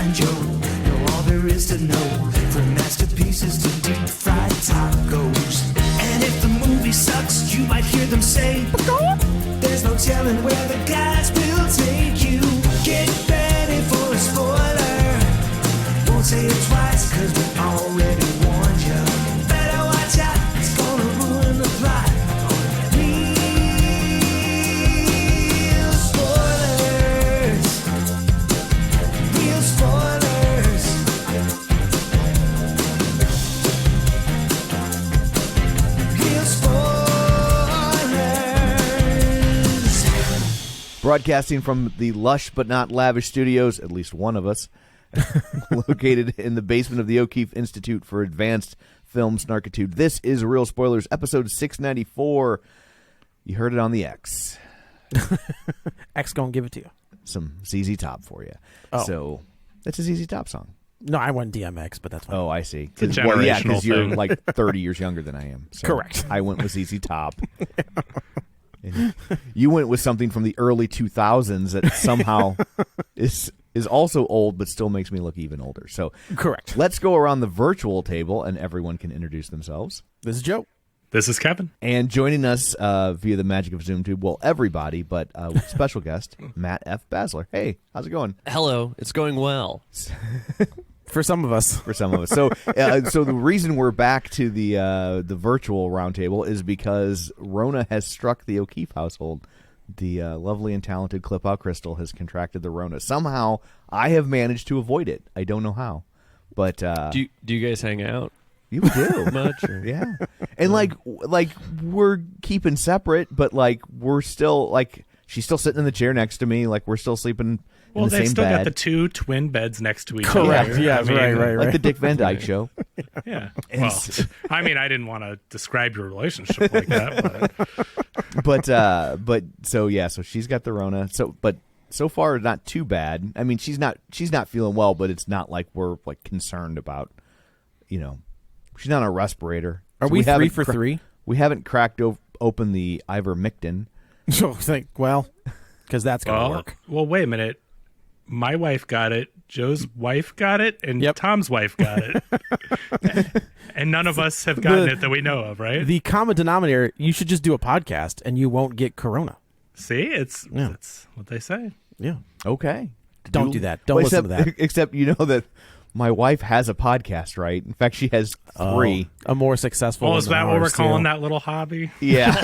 banjo. Know all there is to know, from masterpieces to deep fried tacos. And if the movie sucks, you might hear them say, there's no telling where the guys will take you. Get ready for a spoiler. Won't say it twice, cause we already warned you. Better watch out, it's gonna ruin the plot. Real spoilers. Real spoilers. Real spoilers. Broadcasting from the lush but not lavish studios, at least one of us, located in the basement of the O'Keefe Institute for Advanced Film Snarkitude. This is Real Spoilers, episode 694. You heard it on the X. X gonna give it to you. Some ZZ Top for you. Oh. So, it's a ZZ Top song. No, I went DMX, but that's fine. Oh, I see. It's a generational because you're thing. like 30 years younger than I am. So Correct. I went with ZZ Top. And you went with something from the early 2000s that somehow is also old, but still makes me look even older. So Correct. let's go around the virtual table, and everyone can introduce themselves. This is Joe. This is Kevin. And joining us via the magic of ZoomTube, well, everybody, but special guest, Matt F. Basler. Hey, how's it going? Hello, it's going well. For some of us. For some of us. So so the reason we're back to the virtual roundtable is because Rona has struck the O'Keefe household. The lovely and talented Clip-Out Crystal has contracted the Rona. Somehow, I have managed to avoid it. I don't know how. But Do you guys hang out you do. much? Or? Yeah. And like we're keeping separate, but like we're still like she's still sitting in the chair next to me, like we're still sleeping in the They've same still bed. got the two twin beds next to each Correct. other. Yeah, I mean, right. Like the Dick Van Dyke Show. Yeah. Well, I mean, I didn't want to describe your relationship like that, but But so yeah, so she's got the Rona. But so far not too bad. I mean, she's not feeling well, but it's not like we're like concerned about, she's not on a respirator. Are So we 3 haven't for 3? We haven't cracked open the ivermectin. So think, because that's going to work. Well, wait a minute. My wife got it. Joe's wife got it, and Yep. Tom's wife got it. And none of us have gotten it that we know of, right? The common denominator, you should just do a podcast and you won't get corona. See, it's what they say. Yeah. Okay. Don't do that. Don't listen to that. Except you know that my wife has a podcast, right? In fact, she has 3. A more successful Well, one is than that what we're ours, calling too. that little hobby? Yeah.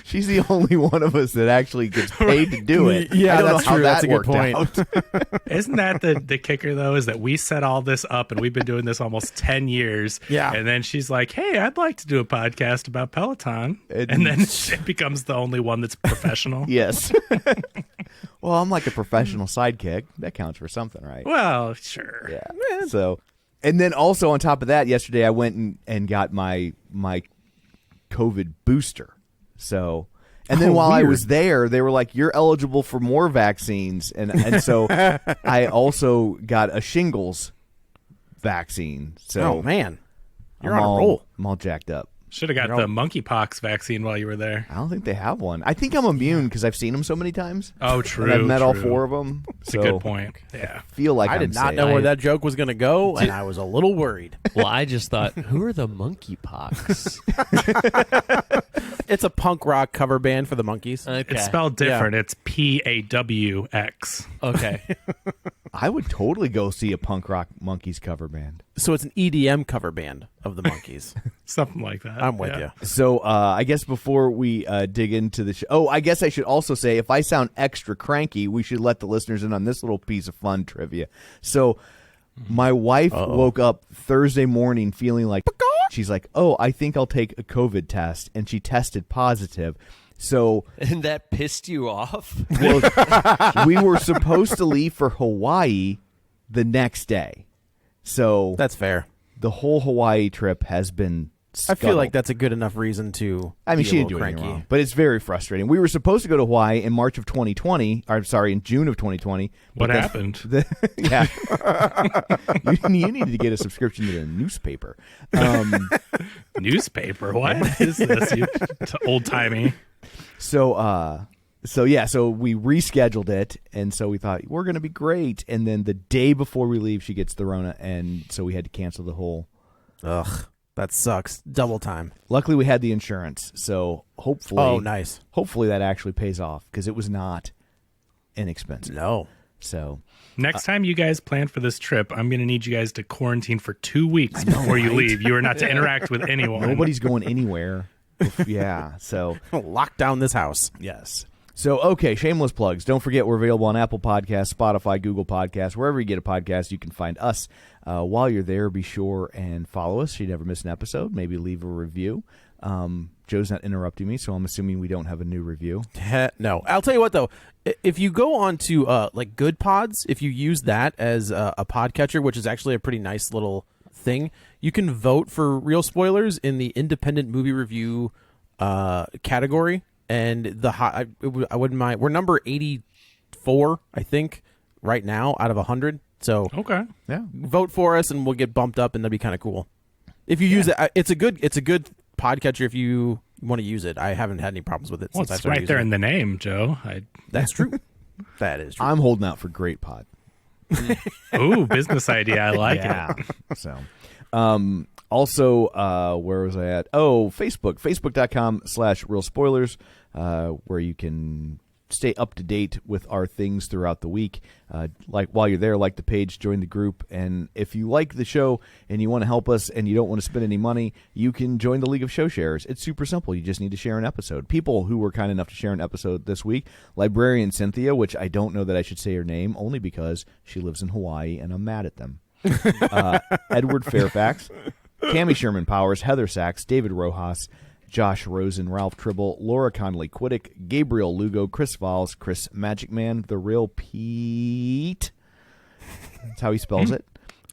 she's the only one of us that actually gets paid to do it. Yeah, I don't that's know how true. that That's a good worked point. out. Isn't that the kicker, though, is that we set all this up and we've been doing this almost 10 years. Yeah. And then she's like, hey, I'd like to do a podcast about Peloton. And then it becomes the only one that's professional. Yes. Well, I'm like a professional sidekick. That counts for something, right? Well, sure. Yeah. So, and then also on top of that, yesterday I went and got my COVID booster. So, and then while I was there, they were like, "You're eligible for more vaccines," and so I also got a shingles vaccine. So, Oh, man. You're I'm on a roll. I'm all jacked up. Should have got the monkeypox vaccine while you were there. I don't think they have one. I think I'm immune because I've seen them so many times. Oh, true. And I've met all true. 4 of them. That's a good point. Yeah. Feel like I I'm did not safe. know where that joke was going to go, and I was a little worried. Well, I just thought, who are the monkeypox? It's a punk rock cover band for the Monkees. Okay. It's spelled different. It's PAWX. Okay. I would totally go see a punk rock Monkees cover band. So it's an EDM cover band of the Monkees. Something like that. I'm with Yeah. you. So I guess before we dig into the show, I guess I should also say if I sound extra cranky, we should let the listeners in on this little piece of fun trivia. So my wife woke up Thursday morning feeling like, she's like, oh, I think I'll take a COVID test, and she tested positive. So And that pissed you off? well, we were supposed to leave for Hawaii the next day. So That's fair. the whole Hawaii trip has been I feel like scuttled. that's a good enough reason to I mean, be she a didn't do little anything cranky. wrong, but it's very frustrating. We were supposed to go to Hawaii in March of 2020, or sorry, in June of 2020. What but then- happened? Yeah, you needed to get a subscription to the newspaper. Newspaper? What is this? You old timey. So So we rescheduled it, and so we thought we're going to be great. And then the day before we leave, she gets the Rona, and so we had to cancel the whole. Ugh, that sucks. Double time. Luckily, we had the insurance, so hopefully, Oh, nice. Hopefully that actually pays off because it was not inexpensive. No. So Next time you guys plan for this trip, I'm going to need you guys to quarantine for 2 weeks before you leave. You are not to interact with anyone. nobody's going anywhere. Yeah. So Lock down this house. yes. So, okay, shameless plugs. Don't forget we're available on Apple Podcasts, Spotify, Google Podcasts. Wherever you get a podcast, you can find us. While you're there, be sure and follow us so you never miss an episode. Maybe leave a review. Joe's not interrupting me, so I'm assuming we don't have a new review. No. I'll tell you what, though. If you go on to like Good Pods, if you use that as a podcatcher, which is actually a pretty nice little thing, you can vote for Real Spoilers in the independent movie review category. And I wouldn't mind. We're number 84, I think, right now out of 100. So Okay. Yeah. vote for us, and we'll get bumped up, and that'd be kind of cool. If you use it, it's a good podcatcher if you want to use it. I haven't had any problems with it. Well, since I it's started right there using in the name, Joe. That's true. That is true. I'm holding out for Great Pod. Ooh, business idea. I like it. So, also, where was I at? Oh, Facebook. Facebook.com/Real Spoilers, where you can stay up to date with our things throughout the week. Like while you're there, like the page, join the group. And if you like the show and you want to help us and you don't want to spend any money, you can join the League of Show Sharers. It's super simple. You just need to share an episode. People who were kind enough to share an episode this week, Librarian Cynthia, which I don't know that I should say her name, only because she lives in Hawaii and I'm mad at them. Edward Fairfax, Cammie Sherman Powers, Heather Sachs, David Rojas, Josh Rosen, Ralph Tribble, Laura Connolly Quiddick, Gabriel Lugo, Chris Valls, Chris Magic Man, The Real Pete. That's how he spells it.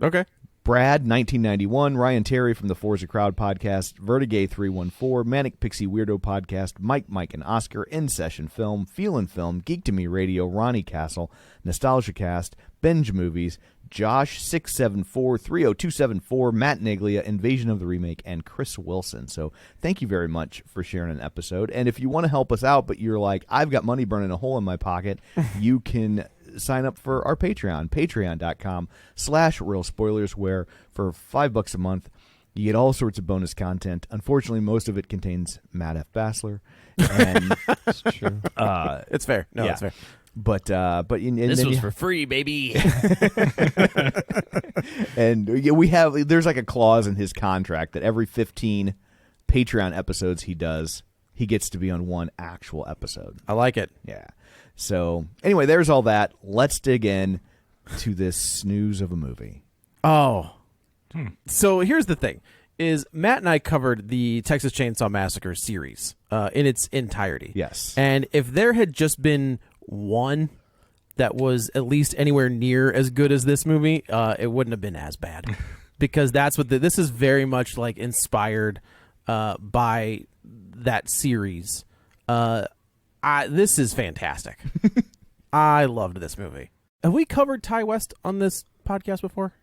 Okay. Brad, 1991, Ryan Terry from the Forza Crowd podcast, Vertigay 314, Manic Pixie Weirdo podcast, Mike and Oscar, In Session Film, Feelin' Film, Geek to Me Radio, Ronnie Castle, Nostalgia Cast, Binge Movies, Josh 674-30274, Matt Naglia, Invasion of the Remake, and Chris Wilson. So thank you very much for sharing an episode. And if you want to help us out, but you're like, I've got money burning a hole in my pocket, you can sign up for our Patreon, patreon.com/Real Spoilers, where for $5 a month, you get all sorts of bonus content. Unfortunately, most of it contains Matt F. Basler. And It's true. It's fair. No, yeah. it's fair. But This was for free, baby. and we have, there's like a clause in his contract that every 15 Patreon episodes he does, he gets to be on one actual episode. I like it. Yeah. So anyway, there's all that. Let's dig in to this snooze of a movie. Oh. So here's the thing. Is Matt and I covered the Texas Chainsaw Massacre series in its entirety. Yes. And if there had just been one that was at least anywhere near as good as this movie, it wouldn't have been as bad. Because that's what this is very much like inspired by that series. This is fantastic. I loved this movie. Have we covered Ty West on this podcast before?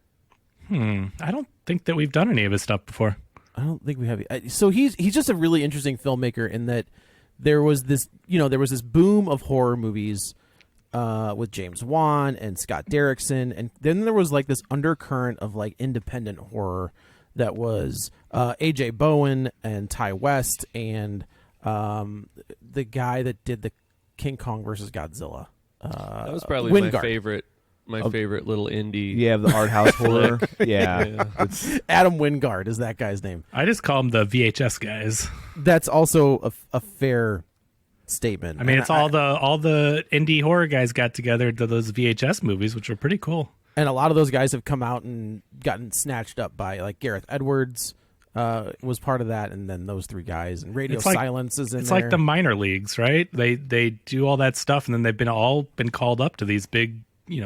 I don't think that we've done any of his stuff before. I don't think we have. So he's just a really interesting filmmaker in that there was this boom of horror movies with James Wan and Scott Derrickson, and then there was like this undercurrent of like independent horror that was A.J. Bowen and Ty West and the guy that did the King Kong versus Godzilla. That was probably Wingard. my favorite little indie. Yeah, the art house horror. Yeah. It's, Adam Wingard is that guy's name. I just call them the VHS guys. That's also a fair statement. I mean, it's all the indie horror guys got together to those VHS movies, which were pretty cool. And a lot of those guys have come out and gotten snatched up by like Gareth Edwards was part of that, and then those three guys and Radio Silence is in it's there. It's like the minor leagues, right? They do all that stuff, and then they've been called up to these big,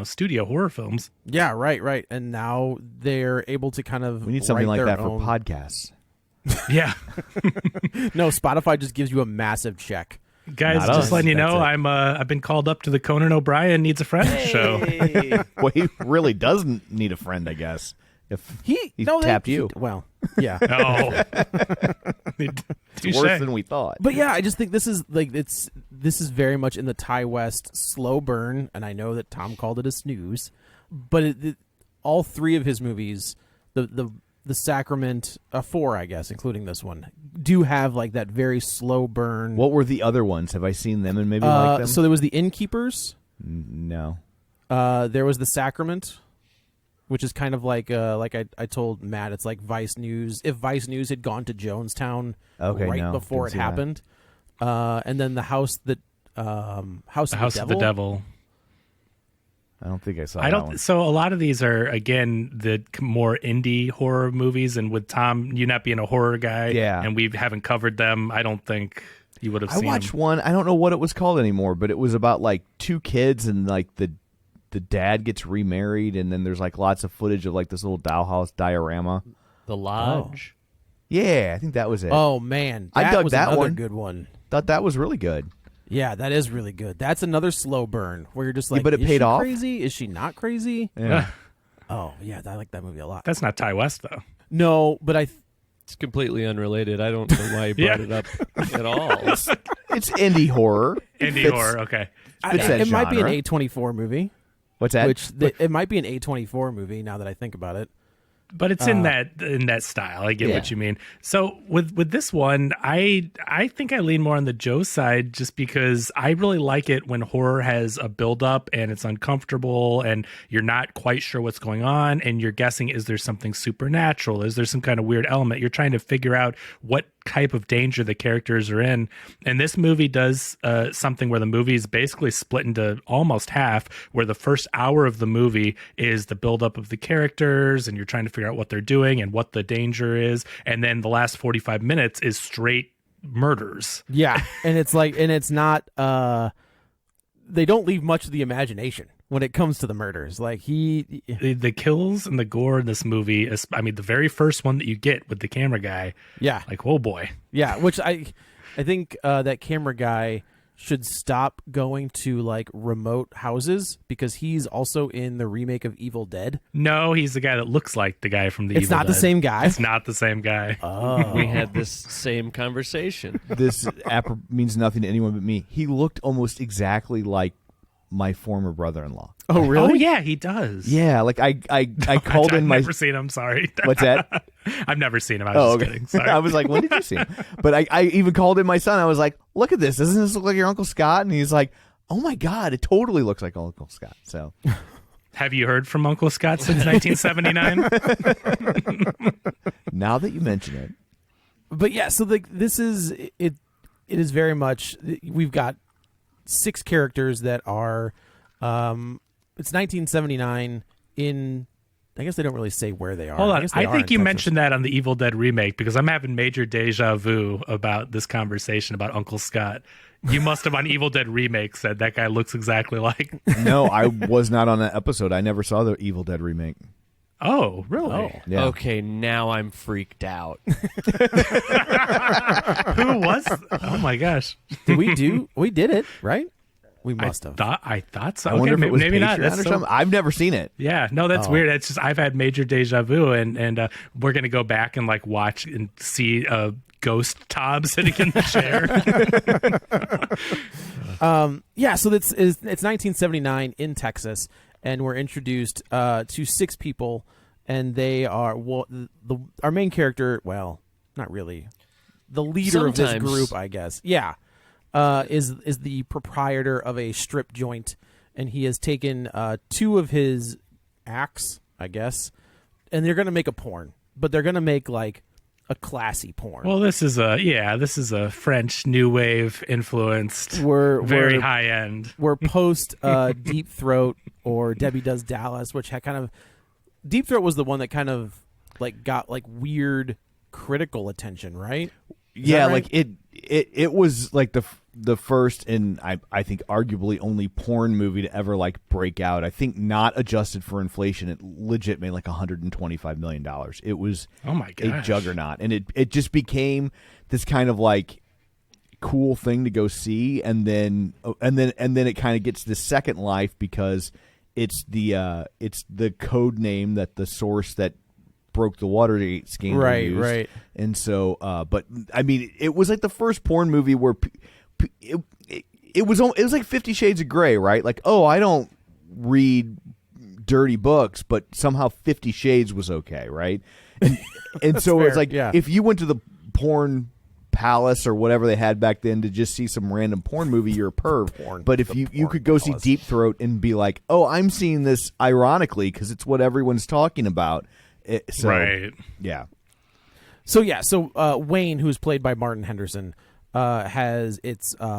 studio horror films. Yeah, right. And now they're able to kind of we need something write like their that own... for podcasts. Yeah. No, Spotify just gives you a massive check. Guys, Not just us. letting you That's know, it. I've been called up to the Conan O'Brien Needs a Friend show. Well, he really doesn't need a friend, I guess. If He tapped you. Well, yeah. Oh, It's worse than we thought. But yeah, I just think this is very much in the Ty West slow burn, and I know that Tom called it a snooze, but all three of his movies, the Sacrament, 4, I guess, including this one, do have like that very slow burn. What were the other ones? Have I seen them and maybe like them? So there was the Innkeepers. No. There was the Sacrament, which is kind of like I told Matt, it's like Vice News. If Vice News had gone to Jonestown before it happened, and then the House of the Devil. I don't think I saw that one. So a lot of these are, again, the more indie horror movies, and with Tom, you not being a horror guy, and we haven't covered them, I don't think you would have seen. I watched one. I don't know what it was called anymore, but it was about like two kids and like the dad gets remarried, and then there's like lots of footage of like this little dollhouse diorama. The Lodge. Yeah, I think that was it. Oh man, I dug was that another one. Good one. Thought that was really good. Yeah, that is really good. That's another slow burn where you're just like, but it is paid she off? crazy? Is she not crazy? Yeah. Oh yeah, I like that movie a lot. That's not Ty West though. No, but It's completely unrelated. I don't know why you brought it up at all. It's indie horror. Indie horror, okay. it might be an genre. A24 movie. What's that? It might be an A24 movie now that I think about it. But it's in that style. I get what you mean. So with this one, I think I lean more on the Joe side just because I really like it when horror has a buildup and it's uncomfortable and you're not quite sure what's going on and you're guessing, is there something supernatural? Is there some kind of weird element? You're trying to figure out what type of danger the characters are in. And this movie does something where the movie is basically split into almost half, where the first hour of the movie is the buildup of the characters and you're trying to figure out what they're doing and what the danger is. And then the last 45 minutes is straight murders. Yeah. And it's not, they don't leave much of the imagination when it comes to the murders. Like the kills and the gore in this movie is, I mean, the very first one that you get with the camera guy. Yeah. Like, oh boy. Yeah. Which I think that camera guy should stop going to like remote houses because he's also in the remake of Evil Dead. No, he's the guy that looks like the guy from the Evil Dead. It's not the same guy. It's not the same guy. Oh. We had this same conversation. This app means nothing to anyone but me. He looked almost exactly like my former brother-in-law. Oh, really? Oh, yeah, he does. Yeah, like I called in my. I've never seen him. Sorry. What's that? I've never seen him. I was just kidding. Sorry. I was like, when did you see him? But I even called in my son. I was like, look at this. Doesn't this look like your Uncle Scott? And he's like, oh my God, it totally looks like Uncle Scott. So, have you heard from Uncle Scott since 1979? now that you mention it. But yeah, so this is it. It is very much. We've got 6 characters that are. It's 1979 in. I guess they don't really say where they are. Hold on. I think you Texas. mentioned that on the Evil Dead remake because I'm having major deja vu about this conversation about Uncle Scott. You must have on Evil Dead remake said that guy looks exactly like. No, I was not on that episode. I never saw the Evil Dead remake. Oh, really? Oh. Yeah. Okay, now I'm freaked out. Who was? Oh my gosh. We did it, right? We must have. I thought so. I wonder if it was maybe not. Patreon That's or so- something. I've never seen it. Yeah, no, that's weird. It's just I've had major deja vu, and we're gonna go back and like watch and see a ghost Tom sitting in the chair. Yeah, so it's 1979 in Texas, and we're introduced to 6 people, and they are our main character. Well, not really. The leader of this Sometimes. group, I guess. Yeah, is the proprietor of a strip joint, and he has taken 2 of his acts, I guess, and they're gonna make a porn, but they're gonna make like a classy porn. Well, this is a French new wave influenced, We're high end. We're post Deep Throat or Debbie Does Dallas, which had kind of Deep Throat was the one that kind of like got like weird critical attention, right? Is Yeah, that right? like it was like the first and I think arguably only porn movie to ever like break out. I think not adjusted for inflation, it legit made like $125 million. It was Oh my a gosh. juggernaut, and it just became this kind of like cool thing to go see, and then it kind of gets this second life because it's the code name that the source that broke the Watergate scandal. Right, used. right. And so, but I mean, it was like the first porn movie where it was like 50 Shades of Grey, right? Like, oh, I don't read dirty books, but somehow 50 Shades was okay, right? And so it's like, if you went to the porn palace or whatever they had back then to just see some random porn movie, you're a perv. But if you could go see Deep Throat and be like, oh, I'm seeing this ironically because it's what everyone's talking about. Right. Yeah. So Wayne, who is played by Martin Henderson, has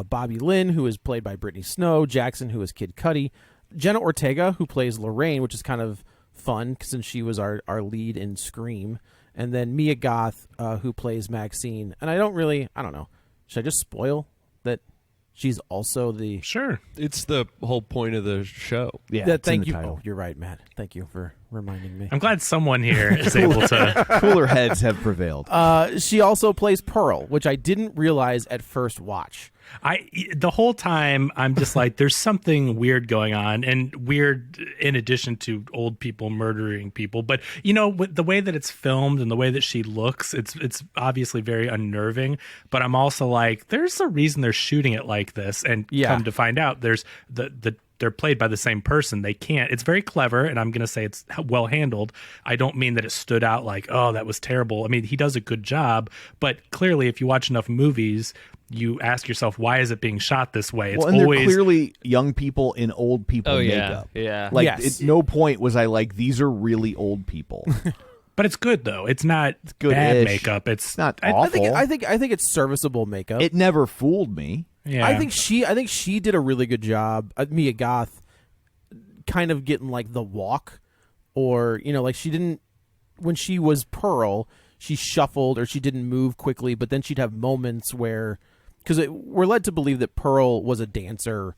Bobby Lynn, who is played by Brittany Snow, Jackson, who is Kid Cudi, Jenna Ortega, who plays Lorraine, which is kind of fun since she was our lead in Scream, and then Mia Goth, who plays Maxine. And I don't know. Should I just spoil that she's also the... Sure. It's the whole point of the show. Yeah. Thank you. Oh, you're right, Matt. Thank you for reminding me. I'm glad someone here is able to... Cooler heads have prevailed. She also plays Pearl, which I didn't realize at first watch. The whole time I'm just like, there's something weird going on, and weird in addition to old people murdering people. But with the way that it's filmed and the way that she looks, it's obviously very unnerving. But I'm also like, there's a reason they're shooting it like this, and come to find out, there's they're played by the same person. They can't. It's very clever, and I'm going to say it's well handled. I don't mean that it stood out like, oh, that was terrible. I mean, he does a good job, but clearly, if you watch enough movies, you ask yourself, why is it being shot this way? It's and always they're clearly young people in old people makeup. Yeah. Like, Yes. at no point was I like, these are really old people. But it's good though. It's not good-ish. bad makeup. It's not awful. I think it's serviceable makeup. It never fooled me. Yeah. I think she did a really good job. Mia Goth kind of getting like the walk, or like she didn't, when she was Pearl, she shuffled or she didn't move quickly, but then she'd have moments where, because we're led to believe that Pearl was a dancer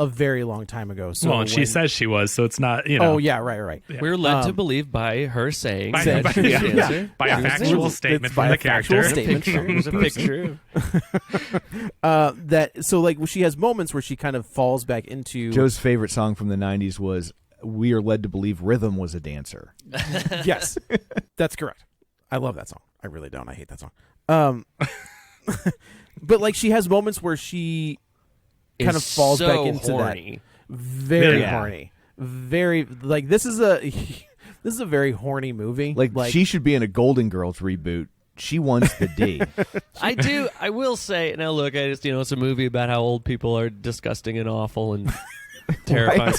a very long time ago. So well, and she says she was, so it's not, Oh yeah, right. Yeah. We're led to believe by her saying By that she's a dancer. a factual statement It's from by the a factual character. statement. There's a picture. That so like she has moments where she kind of falls back into Joe's favorite song from the 90s was We Are Led to Believe Rhythm Was a Dancer. Yes, that's correct. I love that song. I really don't. I hate that song. But like she has moments where she kind of falls back into horny. that. Very Yeah. horny. Very like this is a very horny movie. Like she should be in a Golden Girls reboot. She wants the D. I will say, now look, I just, it's a movie about how old people are disgusting and awful and terrifying.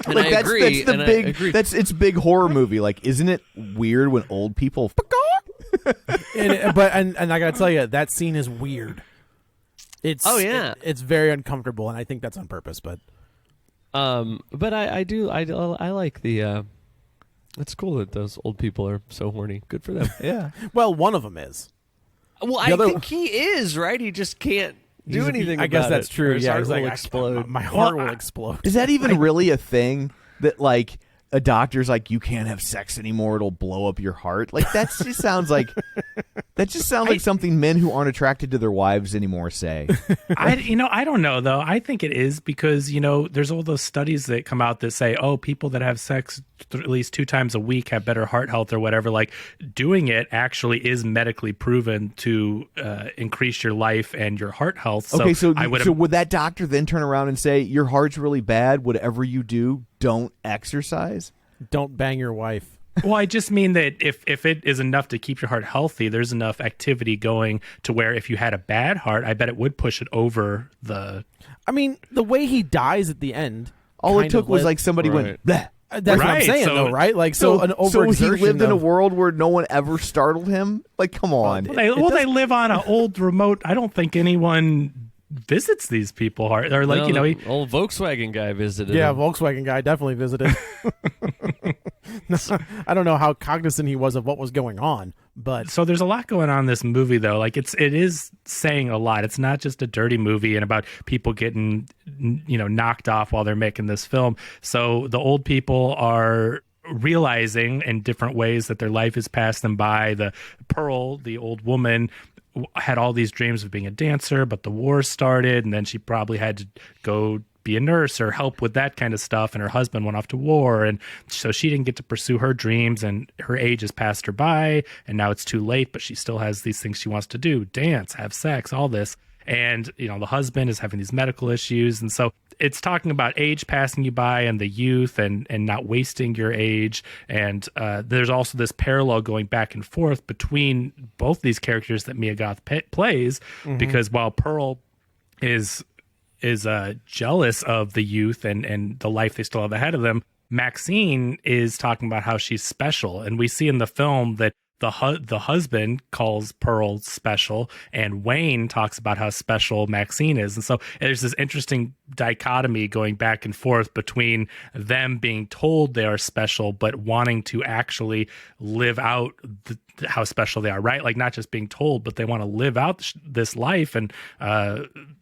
And Like, I that's agree. the and big. I agree. That's its big horror movie. Like, isn't it weird when old people? and I gotta tell you, that scene is weird. It's it's very uncomfortable, and I think that's on purpose. But I like the. It's cool that those old people are so horny. Good for them. Yeah. well, one of them is. Well, The other- think he is right. He just can't do anything. I guess about that's it, true. or his Yeah, heart he's like, will I- explode. My heart will explode. Is that even really a thing? That like a doctor's like, you can't have sex anymore, it'll blow up your heart. Like that just sounds like something men who aren't attracted to their wives anymore say. I don't know though. I think it is because there's all those studies that come out that say, oh, people that have sex at least 2 times a week have better heart health or whatever. Like doing it actually is medically proven to increase your life and your heart health. So Okay, so so would that doctor then turn around and say, your heart's really bad, whatever you do, don't exercise? Don't bang your wife. Well, I just mean that if it is enough to keep your heart healthy, there's enough activity going to where if you had a bad heart, I bet it would push it over the... I mean, the way he dies at the end. All it kind took of was led- like somebody went, bleh. That's what I'm Right, saying, so- though, right? Like, so an overexertion. he lived in a of- world where no one ever startled him? Like, come on. They live on an old remote... I don't think anyone visits these people or like, No, the old Volkswagen guy visited. Yeah, him. Volkswagen guy definitely visited. No, I don't know how cognizant he was of what was going on, but So there's a lot going on in this movie, though. Like it is saying a lot. It's not just a dirty movie and about people getting, knocked off while they're making this film. So the old people are realizing in different ways that their life has passed them by. The Pearl, the old woman, had all these dreams of being a dancer, but the war started, and then she probably had to go be a nurse or help with that kind of stuff, and her husband went off to war, and so she didn't get to pursue her dreams, and her age has passed her by, and now it's too late, but she still has these things she wants to do: dance, have sex, all this. And the husband is having these medical issues, and so it's talking about age passing you by and the youth and not wasting your age. And there's also this parallel going back and forth between both these characters that Mia Goth plays, because while Pearl is jealous of the youth and the life they still have ahead of them, Maxine is talking about how she's special. And we see in the film that the husband calls Pearl special, and Wayne talks about how special Maxine is. And so there's this interesting dichotomy going back and forth between them being told they are special, but wanting to actually live out how special they are, right? Like, not just being told, but they want to live out this life. And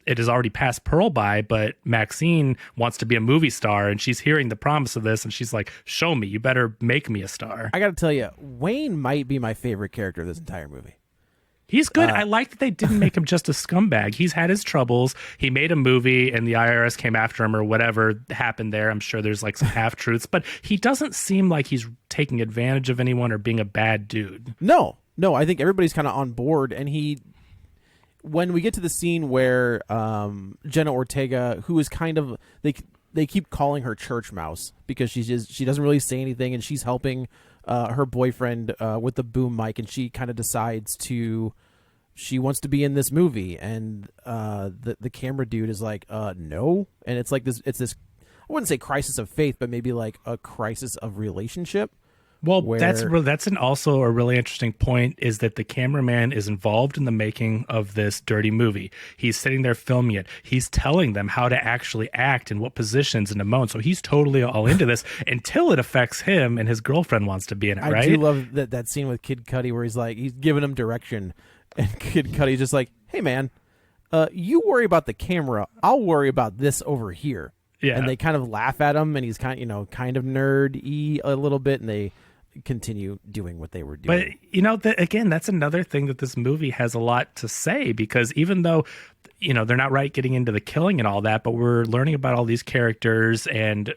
it has already passed Pearl by, but Maxine wants to be a movie star, and she's hearing the promise of this, and she's like, show me, you better make me a star. I got to tell you, Wayne might be my favorite character of this entire movie. He's good. I like that they didn't make him just a scumbag. He's had his troubles. He made a movie and the IRS came after him, or whatever happened there. I'm sure there's like some half-truths, but he doesn't seem like he's taking advantage of anyone or being a bad dude. No, I think everybody's kind of on board. And when we get to the scene where Jenna Ortega, who is kind of, they keep calling her church mouse because she doesn't really say anything, and she's helping her boyfriend with the boom mic, and she kind of decides she wants to be in this movie, and the camera dude is like, no, and it's like this, I wouldn't say crisis of faith, but maybe like a crisis of relationship. Well, that's also a really interesting point, is that the cameraman is involved in the making of this dirty movie. He's sitting there filming it. He's telling them how to actually act and what positions and to moan. So he's totally all into this until it affects him and his girlfriend wants to be in it, right? I do love that scene with Kid Cudi where he's giving him direction, and Kid Cudi's just like, hey, man, you worry about the camera. I'll worry about this over here. Yeah. And they kind of laugh at him, and he's kind of nerd-y a little bit, and they continue doing what they were doing. But again, that's another thing that this movie has a lot to say, because even though they're not right getting into the killing and all that, but we're learning about all these characters and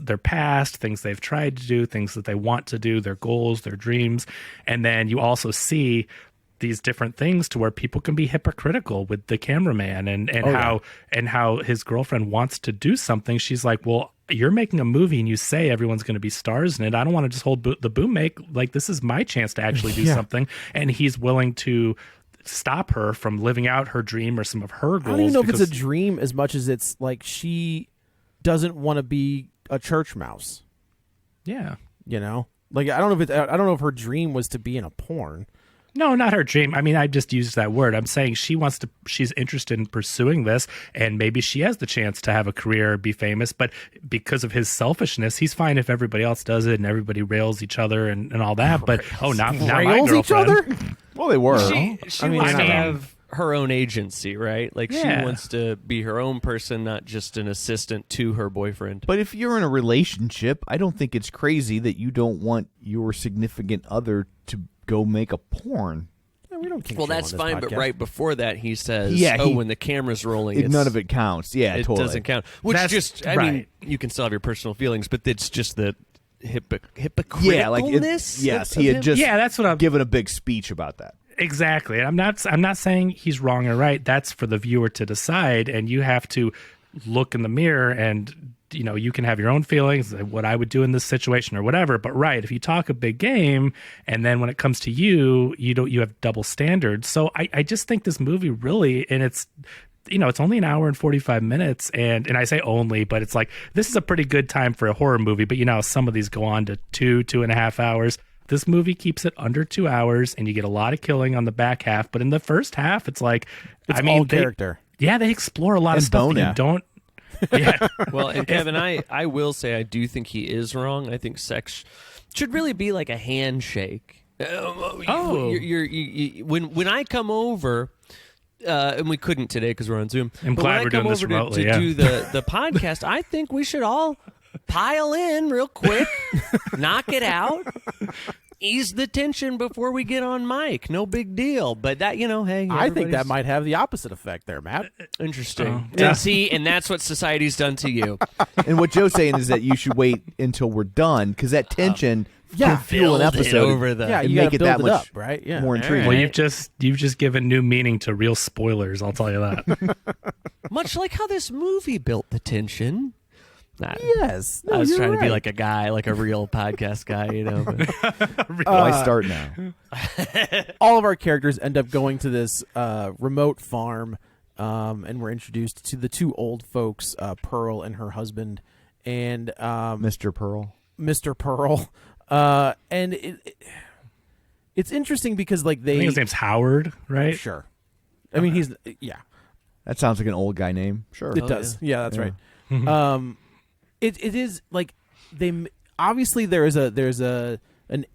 their past, things they've tried to do, things that they want to do, their goals, their dreams. And then you also see these different things to where people can be hypocritical with the cameraman and how his girlfriend wants to do something. She's like, well, you're making a movie and you say everyone's going to be stars in it. I don't want to just hold the boom mic. Like, this is my chance to actually do something. And he's willing to stop her from living out her dream or some of her goals. I don't even know if it's a dream as much as it's like she doesn't want to be a church mouse. Yeah. Like, I don't know if her dream was to be in a porn. No, not her dream. I mean, I just used that word. I'm saying she's interested in pursuing this, and maybe she has the chance to have a career, be famous, but because of his selfishness, he's fine if everybody else does it and everybody rails each other and all that. But, not my girlfriend. Each other? Well, they were. She wants to have her own agency, right? Like, she wants to be her own person, not just an assistant to her boyfriend. But if you're in a relationship, I don't think it's crazy that you don't want your significant other to go make a porn. We don't well, that's fine, podcast. But right before that, he says, when the camera's rolling, none of it counts. Yeah, it totally. doesn't count. Which I mean, you can still have your personal feelings, but it's just the hypocriticalness. Yeah, like he had just that's what I'm given a big speech about that. Exactly. I'm not saying he's wrong or right. That's for the viewer to decide, and you have to look in the mirror and you can have your own feelings, what I would do in this situation or whatever. But if you talk a big game, and then when it comes to you have double standards. So I just think this movie really, and it's it's only an hour and 45 minutes, and I say only, but it's like, this is a pretty good time for a horror movie. But some of these go on to 2.5 hours. This movie keeps it under 2 hours, and you get a lot of killing on the back half. But in the first half, it's like, all character. They explore a lot of stuff that you don't. Yeah. Well, and Kevin, I will say I do think he is wrong. I think sex should really be like a handshake. When I come over, and we couldn't today because we're on Zoom. I'm glad we're doing this remotely. To do the podcast, I think we should all pile in real quick, knock it out. ease the tension before we get on mic. No big deal. But that, hey, I think that might have the opposite effect there, Matt. Interesting. And see, and that's what society's done to you. And what Joe's saying is that you should wait until we're done, because that tension can fuel an Build it episode over the. Yeah, and you make gotta it build that it much up, right? Yeah. more intriguing. Well, you've just given new meaning to real spoilers. I'll tell you that. Much like how this movie built the tension. Nah, Yes. No, I was you're trying to be right. like a guy, like a real podcast guy, But. Why start now? All of our characters end up going to this remote farm, and we're introduced to the two old folks, Pearl and her husband, and Mr. Pearl. Mr. Pearl. And it's interesting because like I think his name's Howard, right? Sure. I mean, he's That sounds like an old guy name. Sure. It does. Yeah, that's right. It is like obviously there's an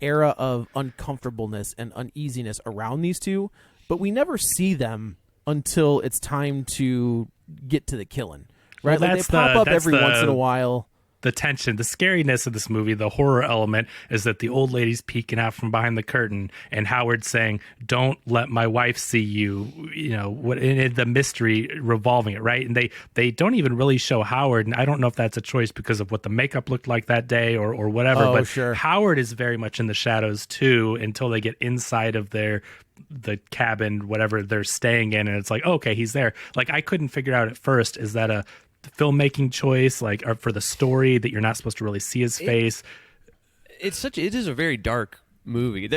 era of uncomfortableness and uneasiness around these two, but we never see them until it's time to get to the killing. Right? Well, like they pop up every once in a while. The tension, the scariness of this movie, the horror element is that the old lady's peeking out from behind the curtain, and Howard's saying, "Don't let my wife see you." What in the mystery revolving it, right? And they don't even really show Howard, and I don't know if that's a choice because of what the makeup looked like that day or whatever. But sure. Howard is very much in the shadows too until they get inside of the cabin, whatever they're staying in, and it's like, okay, he's there. Like I couldn't figure out at first, is that a filmmaking choice, like for the story that you're not supposed to really see his face? It is a very dark movie.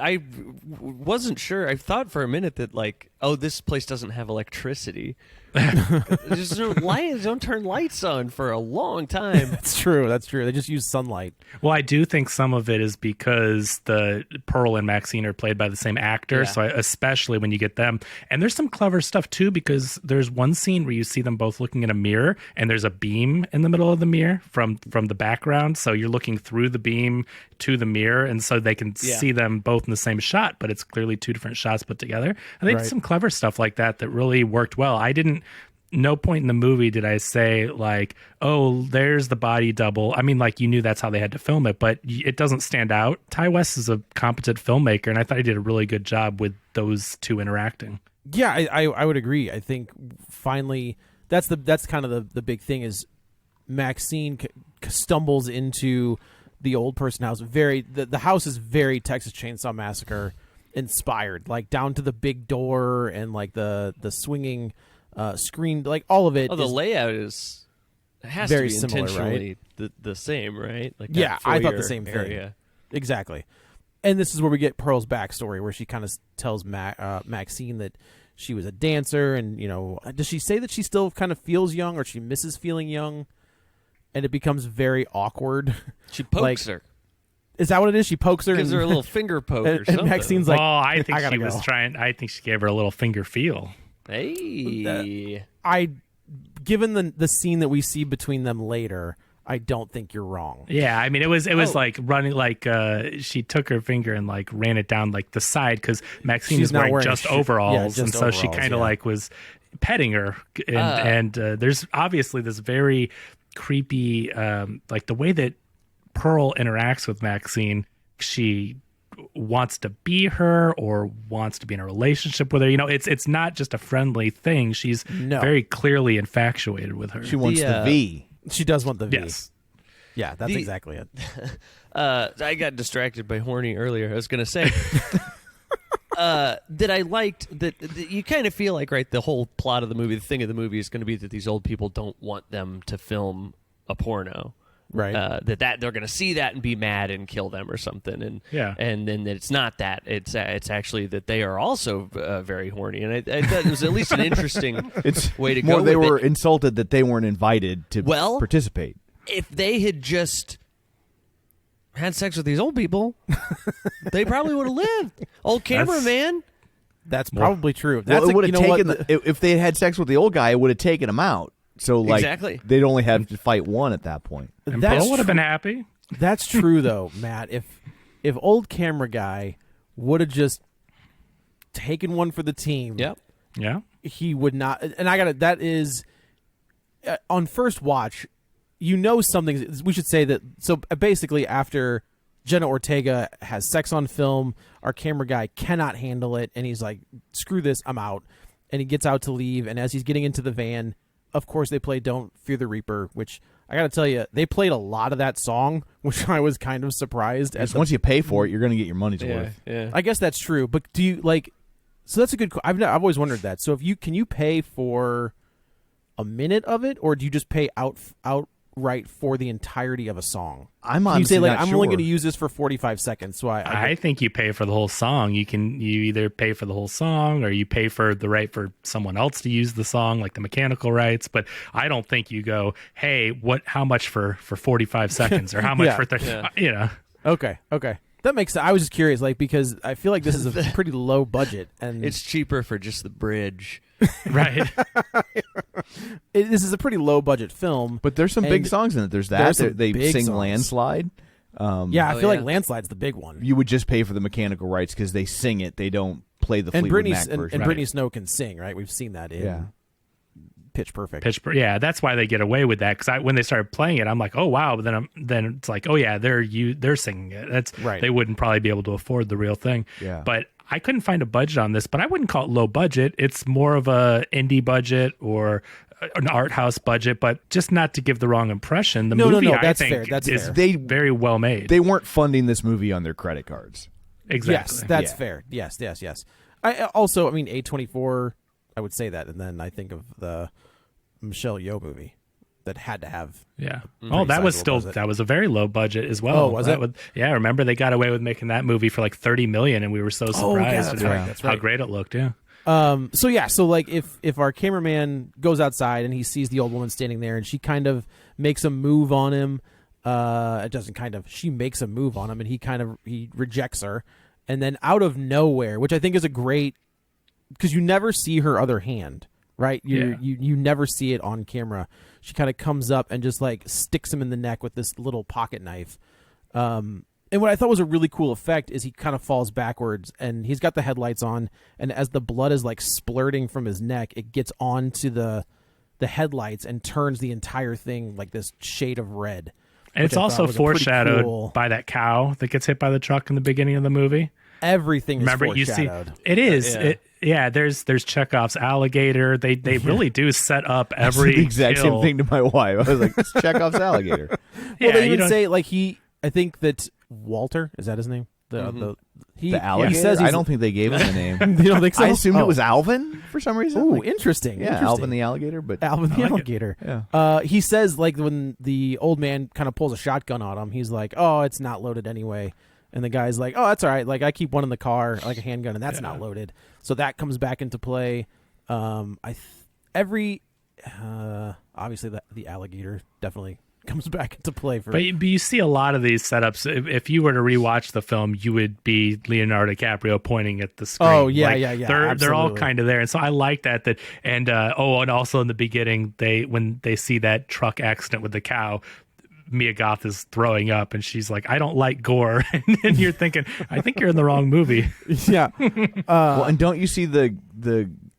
I wasn't sure. I thought for a minute that this place doesn't have electricity. There's no light. Don't turn lights on for a long time. That's true. They just use sunlight. Well, I do think some of it is because the Pearl and Maxine are played by the same actor, so especially when you get them. And there's some clever stuff too, because there's one scene where you see them both looking in a mirror, and there's a beam in the middle of the mirror from the background, so you're looking through the beam to the mirror, and so they can see them both in the same shot, but it's clearly two different shots put together. I think some clever stuff like that really worked well. No point in the movie did I say like, oh, there's the body double. I mean, like you knew that's how they had to film it, but it doesn't stand out. Ty West is a competent filmmaker, and I thought he did a really good job with those two interacting. Yeah, I would agree. I think finally that's kind of the big thing is Maxine stumbles into the old person house. The house is very Texas Chainsaw Massacre inspired, like down to the big door and like the swinging screen, like all of it. Oh, the layout has very to be similar, intentionally the same, right? Like I thought the same thing. Area. Exactly. And this is where we get Pearl's backstory, where she kind of tells Maxine that she was a dancer, and does she say that she still kind of feels young, or she misses feeling young? And it becomes very awkward. She pokes her. Is that what it is? She pokes her, gives her a little finger poke, or something. And Maxine's like, I think I she was trying. I think she gave her a little finger feel. Hey, given the scene that we see between them later, I don't think you're wrong. Yeah, I mean, it was like running, like she took her finger and like ran it down like the side, because Maxine is wearing just overalls, and so she kind of like was petting her, and there's obviously this very creepy, like the way that Pearl interacts with Maxine. She wants to be her or wants to be in a relationship with her. It's not just a friendly thing. She's very clearly infatuated with her. She wants the V. She does want the V. Yes. Yeah, that's exactly it. I got distracted by horny earlier. I was going to say that I liked that you kind of feel like, right, the whole plot of the movie, the thing of the movie is going to be that these old people don't want them to film a porno. Right. That they're going to see that and be mad and kill them or something, and then that it's not that, it's actually that they are also very horny, and I thought it was at least an interesting way to go. They were insulted that they weren't invited to participate. If they had just had sex with these old people, they probably would have lived. Old cameraman. That's probably true. It would have taken if they had sex with the old guy, it would have taken him out. So exactly. They'd only have to fight one at that point. And Pearl would have been happy. That's true, though, Matt. If old camera guy would have just taken one for the team, yeah, he would not. And that is on first watch. Something. We should say that. So basically, after Jenna Ortega has sex on film. Our camera guy cannot handle it, and he's like, "Screw this, I'm out." And he gets out to leave, and as he's getting into the van, of course they play "Don't Fear the Reaper," which I got to tell you, they played a lot of that song, which I was kind of surprised. Once you pay for it, you're going to get your money's worth. Yeah. I guess that's true, but do you like? So that's a good. I've always wondered that. So can you pay for a minute of it, or do you just pay outright for the entirety of a song? I'm Can you say honestly like not I'm only sure. going to use this for 45 seconds? So I think you pay for the whole song. You either pay for the whole song or you pay for the right for someone else to use the song, like the mechanical rights. But I don't think you go, hey, how much for 45 seconds or how much for 30? You know. Okay. That makes sense. I was just curious, like, because I feel like this is a pretty low budget, and It's cheaper for just the bridge. Right. this is a pretty low budget film. But there's some big And songs in it. There's there's that. some They big sing songs. Landslide. Yeah, I Oh, feel like yeah. Landslide's the big one. You would just pay for the mechanical rights because they sing it. They don't play the And Fleetwood Brittany Mac version. and Brittany Snow can sing, right? We've seen that in Yeah. Pitch Perfect. Yeah, that's why they get away with that. Because when they started playing it, I'm like, oh wow. But then it's like, oh yeah, they're singing it. That's Right. They wouldn't probably be able to afford the real thing. Yeah. But I couldn't find a budget on this. But I wouldn't call it low budget. It's more of a indie budget or an art house budget. But just not to give the wrong impression, the No, movie no, that's I think fair. That's is fair. very well made. They weren't funding this movie on their credit cards. Exactly. Yes, that's Yeah. fair. Yes. I also, I mean, A24. I would say that, and then I think of the Michelle Yeoh movie that had to have. Yeah. Pretty Oh, that was sizable still budget. that was a very low budget as well. Oh, was That it? would- yeah. Remember they got away with making that movie for like 30 million, and we were so surprised Oh, yeah, that's with right, that's how right. great it looked. Yeah. So like if our cameraman goes outside and he sees the old woman standing there and she kind of makes a move on him, it doesn't kind of, she makes a move on him and he rejects her, and then out of nowhere, which I think is a great, because you never see her other hand, right? You never see it on camera. She kind of comes up and just like sticks him in the neck with this little pocket knife. And what I thought was a really cool effect is he kind of falls backwards and he's got the headlights on, and as the blood is like splurting from his neck, it gets onto the headlights and turns the entire thing like this shade of red. And it's which I also thought was a pretty foreshadowed cool- by that cow that gets hit by the truck in the beginning of the movie. Everything is Remember, you see, foreshadowed. it is. Yeah. There's Chekhov's alligator. They really do set up I said every the exact kill. same thing to my wife. I was like, it's Chekhov's alligator. Well, Yeah, they you even don't- say like I think that Walter, is that his name? The He alligator? says I he's- don't think they gave him a name. You don't think so? I assumed Oh. it was Alvin for some reason. Oh, Like, interesting. yeah, Alvin the alligator. But Alvin the like it. alligator. Yeah. He says like when the old man kind of pulls a shotgun on him, he's like, "Oh, it's not loaded anyway," and the guy's like, "Oh, that's all right. Like I keep one in the car, like a handgun, and that's not loaded." So that comes back into play. Obviously the alligator definitely comes back into play for. But you see a lot of these setups. If you were to rewatch the film, you would be Leonardo DiCaprio pointing at the screen. Oh, yeah, Like, yeah. They're all Absolutely. kind of there, and so I like that. And also in the beginning, when they see that truck accident with the cow, Mia Goth is throwing up, and she's like, "I don't like gore," and you're thinking, "I think you're in the wrong movie." Yeah, well, and don't you see the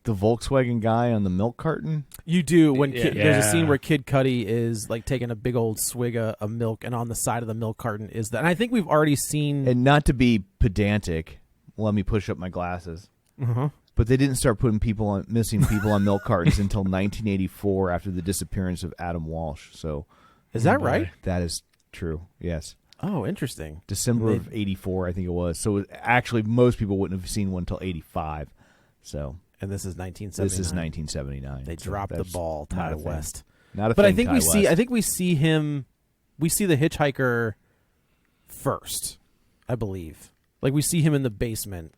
Volkswagen guy on the milk carton? you do when Yeah. there's a Yeah. scene where Kid Cudi is like taking a big old swig of milk, and on the side of the milk carton is that. And I think we've already seen. And not to be pedantic, let me push up my glasses. But they didn't start putting missing people on milk cartons until 1984 after the disappearance of Adam Walsh. So Is that right? that is true. Yes. Oh, interesting. December of 84, I think it was. So actually, most people wouldn't have seen one until 85. So And this is 1979. this is 1979. They So dropped the that's ball, not Ty a thing. West. Not a But I thing, think Ty we West. see. I think we see him. We see the hitchhiker first, I believe. Like we see him in the basement,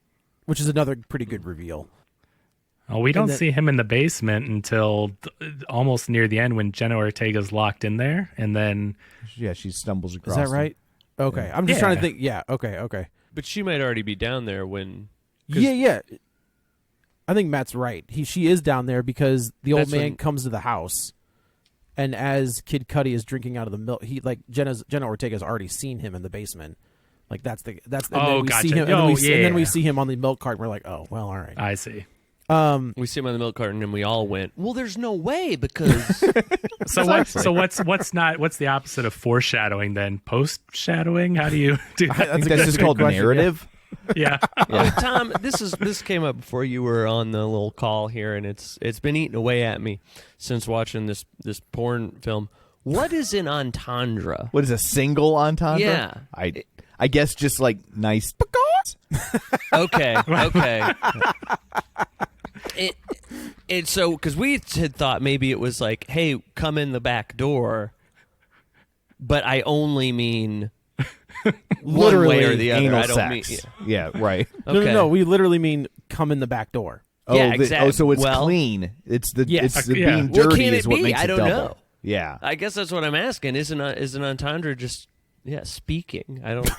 which is another pretty good reveal. Oh, we don't then- see him in the basement until almost near the end when Jenna Ortega's locked in there, and then Yeah, she stumbles Is across. that them. right? Okay, I'm just Yeah. trying to think. Yeah. Okay. But she might already be down there when. Yeah. I think Matt's right. She is down there because the old That's man when- comes to the house, and as Kid Cudi is drinking out of the milk, Jenna Ortega's already seen him in the basement. Like that's and Oh, then we gotcha. see him, and, Oh, then we see, and then we yeah. see him on the milk cart. And we're like, oh well, all right. I see. We see him on the milk carton, and we all went, "Well, there's no way," because So what's the opposite of foreshadowing then? Post-shadowing? How do you do that? I think that's just called narrative. Yeah. Tom, this came up before you were on the little call here, and it's been eating away at me since watching this porn film. What is an entendre? What is a single entendre? Yeah. I guess just like nice. Okay. So because we had thought maybe it was like, hey, come in the back door, but I only mean one way or the other. Anal I don't sex. mean Yeah, right. Okay. No. We literally mean come in the back door. Yeah, exactly. So it's Well- clean. It's the Yes. it's the Yeah. being What dirty can is it what be? makes I it don't double. know. Yeah. I guess that's what I'm asking. Is an entendre just speaking? I don't.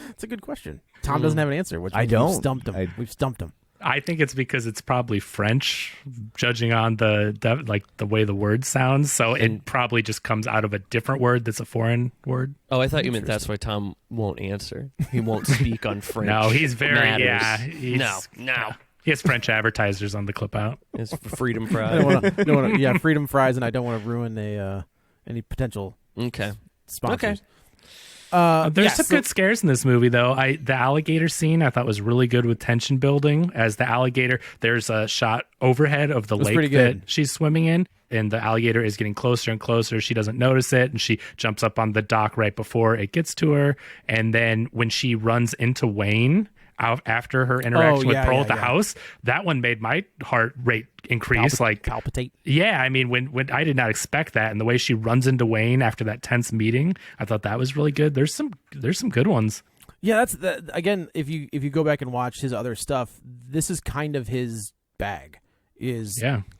It's a good question. Tom doesn't have an answer. Which I means don't. We've stumped him. We've stumped him. I think it's because it's probably French, judging on the way the word sounds. So it probably just comes out of a different word that's a foreign word. Oh, I thought you meant that's why Tom won't answer. He won't speak on French. No, he's very matters. No. He has French advertisers on the clip out. It's for freedom I fries. don't want to. Yeah, freedom fries, and I don't want to ruin any potential Okay. sponsors. There's some good scares in this movie, though. The alligator scene I thought was really good with tension building. As the alligator, there's a shot overhead of the lake pretty good. that she's swimming in, and the alligator is getting closer and closer. She doesn't notice it, and she jumps up on the dock right before it gets to her. And then when she runs into Wayne out after her interaction with Pearl at the house, that one made my heart rate increase. Palpitate. Yeah, I mean, when I did not expect that, and the way she runs into Wayne after that tense meeting, I thought that was really good. There's some good ones. Yeah, again. If you go back and watch his other stuff, this is kind of his bag.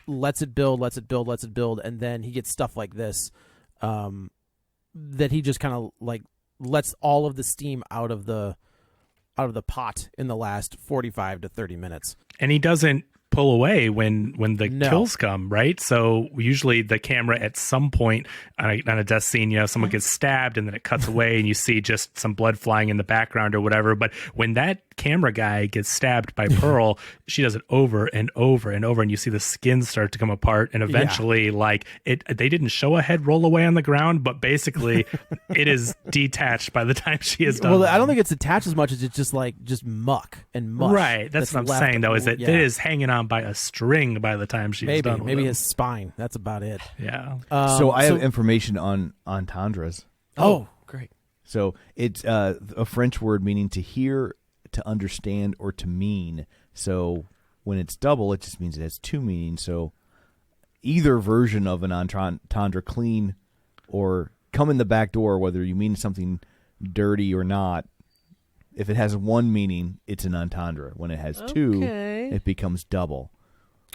Lets it build, and then he gets stuff like this, that he just kind of like lets all of the steam out of the pot in the last 45 to 30 minutes. And he doesn't pull away when the kills come, right? So usually the camera at some point on a death scene, someone gets stabbed and then it cuts away and you see just some blood flying in the background or whatever. But when that camera guy gets stabbed by Pearl, she does it over and over and over, and you see the skin start to come apart, and eventually they didn't show a head roll away on the ground, but basically it is detached by the time she is done. Well, I don't think it's attached as much as it's just muck and mush. Right, that's what I'm saying though, is that it is hanging on by a string by the time she's done with maybe it. his spine. That's about it. Yeah. So I have information on entendres. Oh, great. So it's a French word meaning to hear, to understand, or to mean. So when it's double, it just means it has two meanings. So either version of an entendre, clean or come in the back door, whether you mean something dirty or not, if it has one meaning, it's an entendre. When it has two, it becomes double.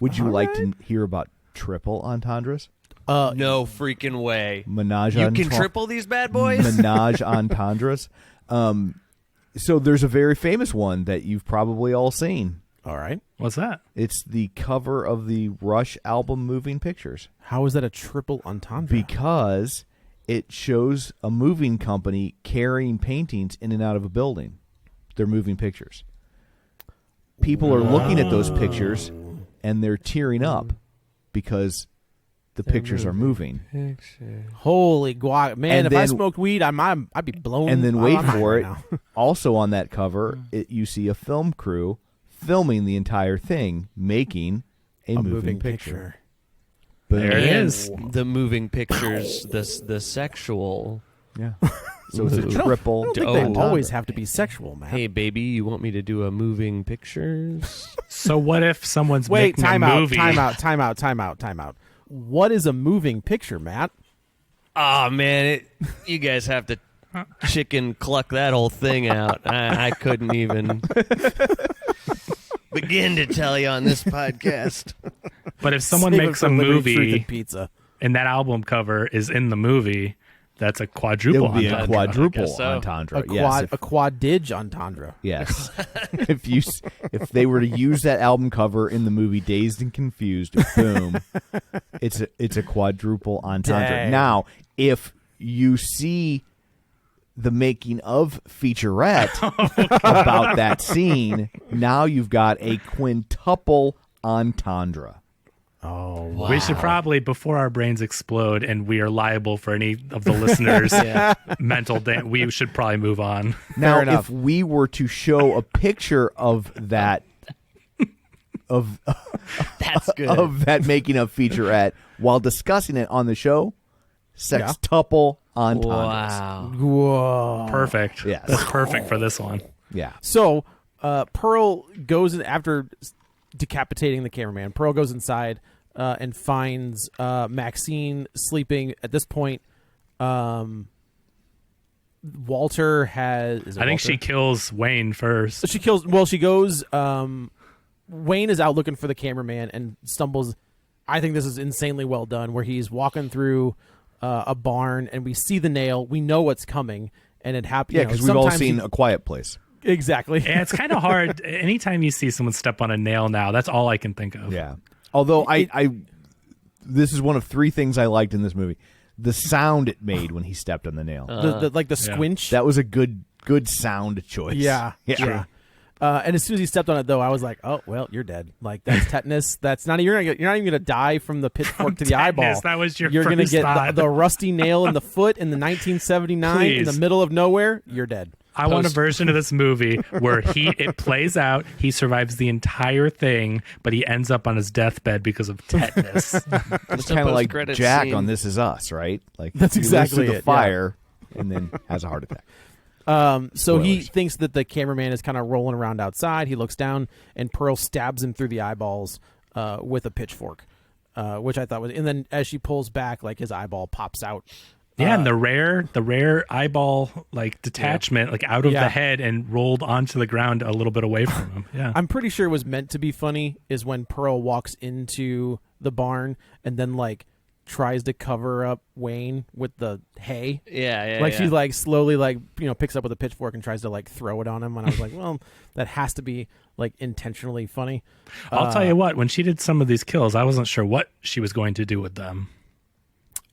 Would you like to hear about triple entendres? No freaking way. Menage You can triple these bad boys? Menage entendres. So there's a very famous one that you've probably all seen. all right. What's that? It's the cover of the Rush album Moving Pictures. How is that a triple entendre? Because it shows a moving company carrying paintings in and out of a building. They're moving pictures. People are looking at those pictures and they're tearing up because the pictures are moving. Holy guac, man! And if I then- smoked weed, I'd be blown. And then wait I'm high for right it. now. Also on that cover, you see a film crew filming the entire thing, making a moving picture. There it And is. the moving pictures, the sexual. Yeah. So it's a I triple. don't think Oh. they always have to be sexual, man. Hey, baby, you want me to do a moving pictures? So what if someone's Wait, making time a out, movie? time out. What is a moving picture, Matt? Oh man, you guys have to chicken cluck that whole thing out. I couldn't even begin to tell you on this podcast. But if someone Save it makes for a Liberty Truth movie and Pizza. and that album cover is in the movie, that's a It quadruple would be a entendre. quadruple so. entendre. A Yes, quaddige entendre. yes. If they were to use that album cover in the movie Dazed and Confused, boom, it's a quadruple entendre. Dang. Now, if you see the making of featurette about that scene, now you've got a quintuple entendre. Oh, Wow. We should probably, before our brains explode and we are liable for any of the listeners' mental we should probably move on. Now, enough. if we were to show a picture of that, That's good. of that making of featurette while discussing it on the show, sextuple entendres. Wow. Whoa. Perfect. Yes. That's perfect for this one. Yeah. So, Pearl goes in after decapitating the cameraman. Pearl goes inside and finds Maxine sleeping. At this point, Walter has. Is it I think Walter? she kills Wayne first. She kills. Well, she goes. Wayne is out looking for the cameraman and stumbles. I think this is insanely well done, where he's walking through a barn and we see the nail. We know what's coming, and it happens. Yeah, because we've all seen A Quiet Place. Exactly. Yeah, it's kind of hard. Anytime you see someone step on a nail now, that's all I can think of. Yeah. Although this is one of three things I liked in this movie: the sound it made when he stepped on the nail. The squinch. That was a good sound choice. Yeah. And as soon as he stepped on it, though, I was like, "Oh, well, you're dead. Like that's tetanus. That's not. You're not even gonna die from the pitchfork to the eyeball. That was your You're gonna first get thought. the rusty nail in the foot in the 1979 in the Please. middle of nowhere. You're dead. I want a version of this movie where it plays out, he survives the entire thing, but he ends up on his deathbed because of tetanus. It's kind of like post-credit Jack scene. on This Is Us, right? Like That's he lives exactly through the it, fire and then has a heart attack. So he Spoilers. thinks that the cameraman is kind of rolling around outside. He looks down, and Pearl stabs him through the eyeballs with a pitchfork, which I thought was. And then as she pulls back, like his eyeball pops out. Yeah, and the rare eyeball detachment out of the head and rolled onto the ground a little bit away from him. Yeah. I'm pretty sure it was meant to be funny is when Pearl walks into the barn and then tries to cover up Wayne with the hay. Yeah. She slowly picks up with a pitchfork and tries to throw it on him, and I was like, well, that has to be intentionally funny. I'll tell you what, when she did some of these kills, I wasn't sure what she was going to do with them.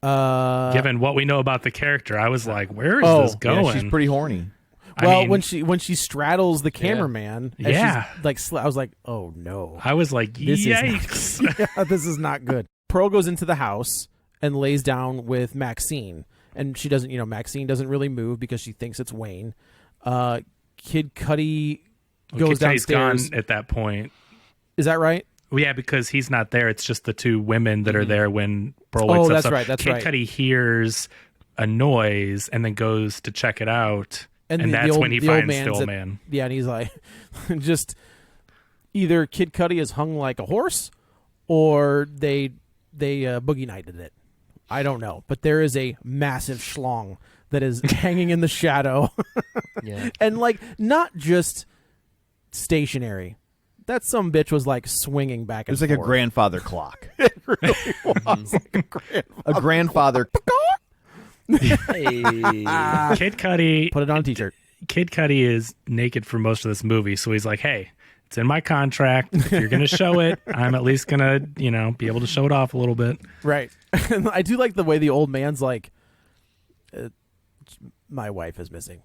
Given what we know about the character, I was like, where is this going? Yeah, she's pretty horny. Well, when she straddles the cameraman, and she's I was like, oh no, I was like, yikes. this is not good. Pearl goes into the house and lays down with Maxine, and she doesn't, Maxine doesn't really move because she thinks it's Wayne. Kid Cudi goes Kid Cudi's downstairs. gone at that point. Is that right? Well, yeah, because he's not there. It's just the two women that are there when Pearl wakes up. that's So right, that's Kid right. Cudi hears a noise and then goes to check it out, and that's when he finds the old man. Yeah, and he's like, just either Kid Cudi is hung like a horse, or they boogie nighted it. I don't know, but there is a massive schlong that is hanging in the shadow, and not just stationary. That some bitch was swinging back It and was like forth. a grandfather clock. It really was A grandfather. Hey. Kid Cudi, Put it on a t-shirt. Kid Cudi is naked for most of this movie, so he's like, hey, it's in my contract. If you're going to show it, I'm at least going to, be able to show it off a little bit. Right. And I do like the way the old man's like, my wife is missing.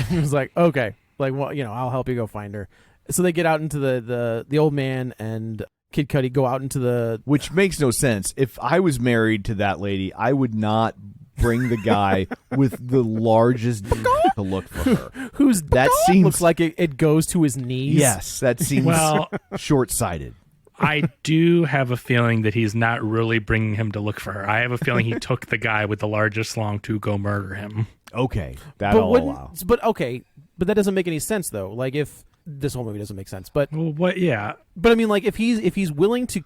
He was like, okay, I'll help you go find her. So they get out into the old man and Kid Cudi go out into the... Which makes no sense. If I was married to that lady, I would not bring the guy with the largest dick to look for her. Whose That seems looks like it goes to his knees. Yes, that seems Well, short-sighted. I do have a feeling that he's not really bringing him to look for her. I have a feeling he took the guy with the largest schlong to go murder him. Okay, that But I'll allow. but that doesn't make any sense though. If this whole movie doesn't make sense, but Well, what? Yeah. I mean, if he's willing to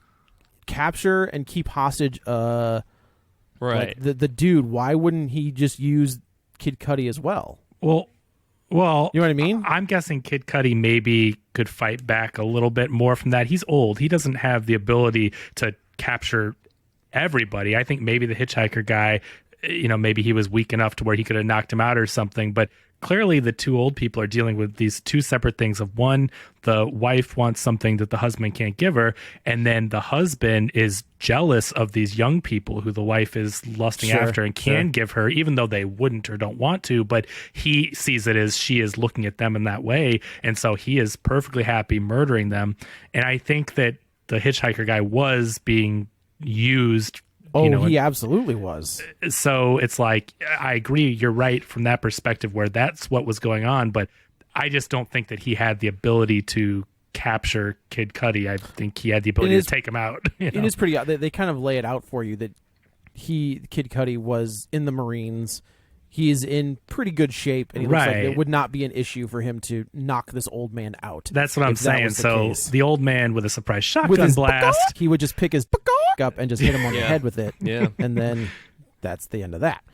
capture and keep hostage, Right. the dude, why wouldn't he just use Kid Cudi as well? Well, You know what I mean? I'm guessing Kid Cudi maybe could fight back a little bit more from that. He's old. He doesn't have the ability to capture everybody. I think maybe the hitchhiker guy maybe he was weak enough to where he could have knocked him out or something. But clearly the two old people are dealing with these two separate things of one, the wife wants something that the husband can't give her. And then the husband is jealous of these young people who the wife is lusting after and can give her, even though they wouldn't or don't want to. But he sees it as she is looking at them in that way. And so he is perfectly happy murdering them. And I think that the hitchhiker guy was being used. He absolutely was. So it's like, I agree, you're right from that perspective where that's what was going on, but I just don't think that he had the ability to capture Kid Cudi. I think he had the ability to take him out. It is pretty odd. They kind of lay it out for you that Kid Cudi was in the Marines. He is in pretty good shape, and he looks like it would not be an issue for him to knock this old man out. That's what I'm saying. So the old man with a surprise shotgun blast, he would just pick his up and just hit him on the head with it. Yeah, and then that's the end of that.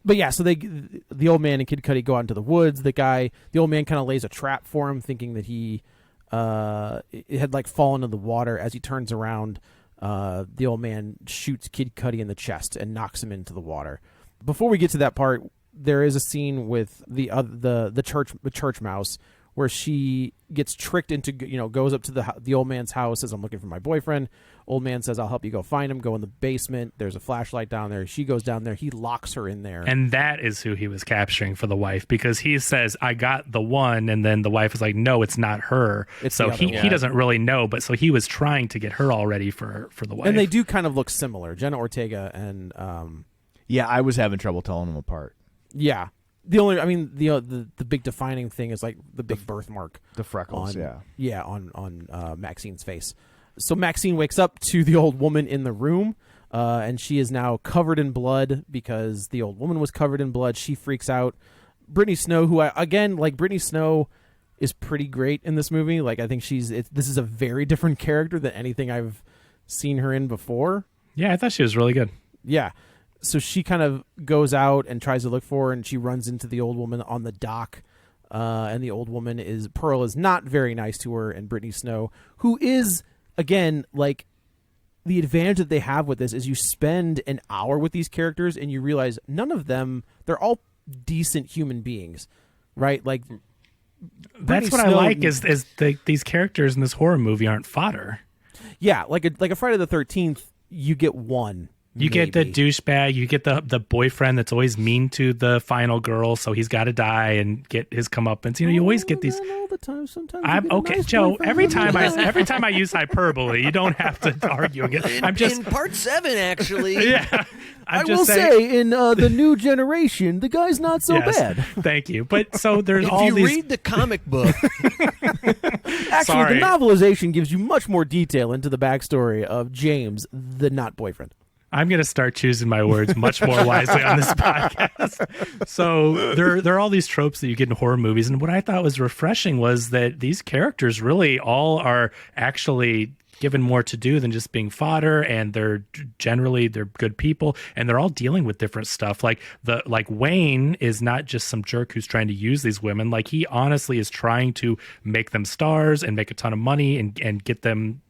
But yeah, so the old man and Kid Cudi go out into the woods. The old man kind of lays a trap for him, thinking that he had like fallen in the water. As he turns around, the old man shoots Kid Cudi in the chest and knocks him into the water. Before we get to that part, there is a scene with the church mouse where she gets tricked into, goes up to the old man's house, says, "I'm looking for my boyfriend." Old man says, "I'll help you go find him." Go in the basement. There's a flashlight down there. She goes down there. He locks her in there. And that is who he was capturing for the wife, because he says, "I got the one," and then the wife is like, "No, it's not her." So he doesn't really know, but so he was trying to get her all ready for the wife. And they do kind of look similar, Jenna Ortega and yeah, I was having trouble telling them apart. Yeah. The big defining thing is like the big birthmark. The freckles, on Maxine's face. So Maxine wakes up to the old woman in the room, and she is now covered in blood because the old woman was covered in blood. She freaks out. Brittany Snow, Brittany Snow is pretty great in this movie. Like, I think this is a very different character than anything I've seen her in before. Yeah, I thought she was really good. Yeah. So she kind of goes out and tries to look for her, and she runs into the old woman on the dock. And the old woman Pearl is not very nice to her, and Brittany Snow, who is, again, like, the advantage that they have with this is you spend an hour with these characters and you realize none of them, they're all decent human beings, right? Like, that's what I like is these characters in this horror movie aren't fodder. Yeah, like a Friday the 13th, you get one. You get the douchebag, you get the boyfriend that's always mean to the final girl, so he's got to die and get his comeuppance. You always get these. All the time. Sometimes I'm okay, nice Joe. Every time I use hyperbole, you don't have to argue again. In part 7, actually. Yeah, I will say in the new generation, the guy's not so bad. Thank you. But so there's all these. If you read the comic book, actually, the novelization gives you much more detail into the backstory of James, the not boyfriend. I'm going to start choosing my words much more wisely on this podcast. So there are all these tropes that you get in horror movies. And what I thought was refreshing was that these characters really all are actually given more to do than just being fodder. And they're good people. And they're all dealing with different stuff. Like Wayne is not just some jerk who's trying to use these women. Like, he honestly is trying to make them stars and make a ton of money and get them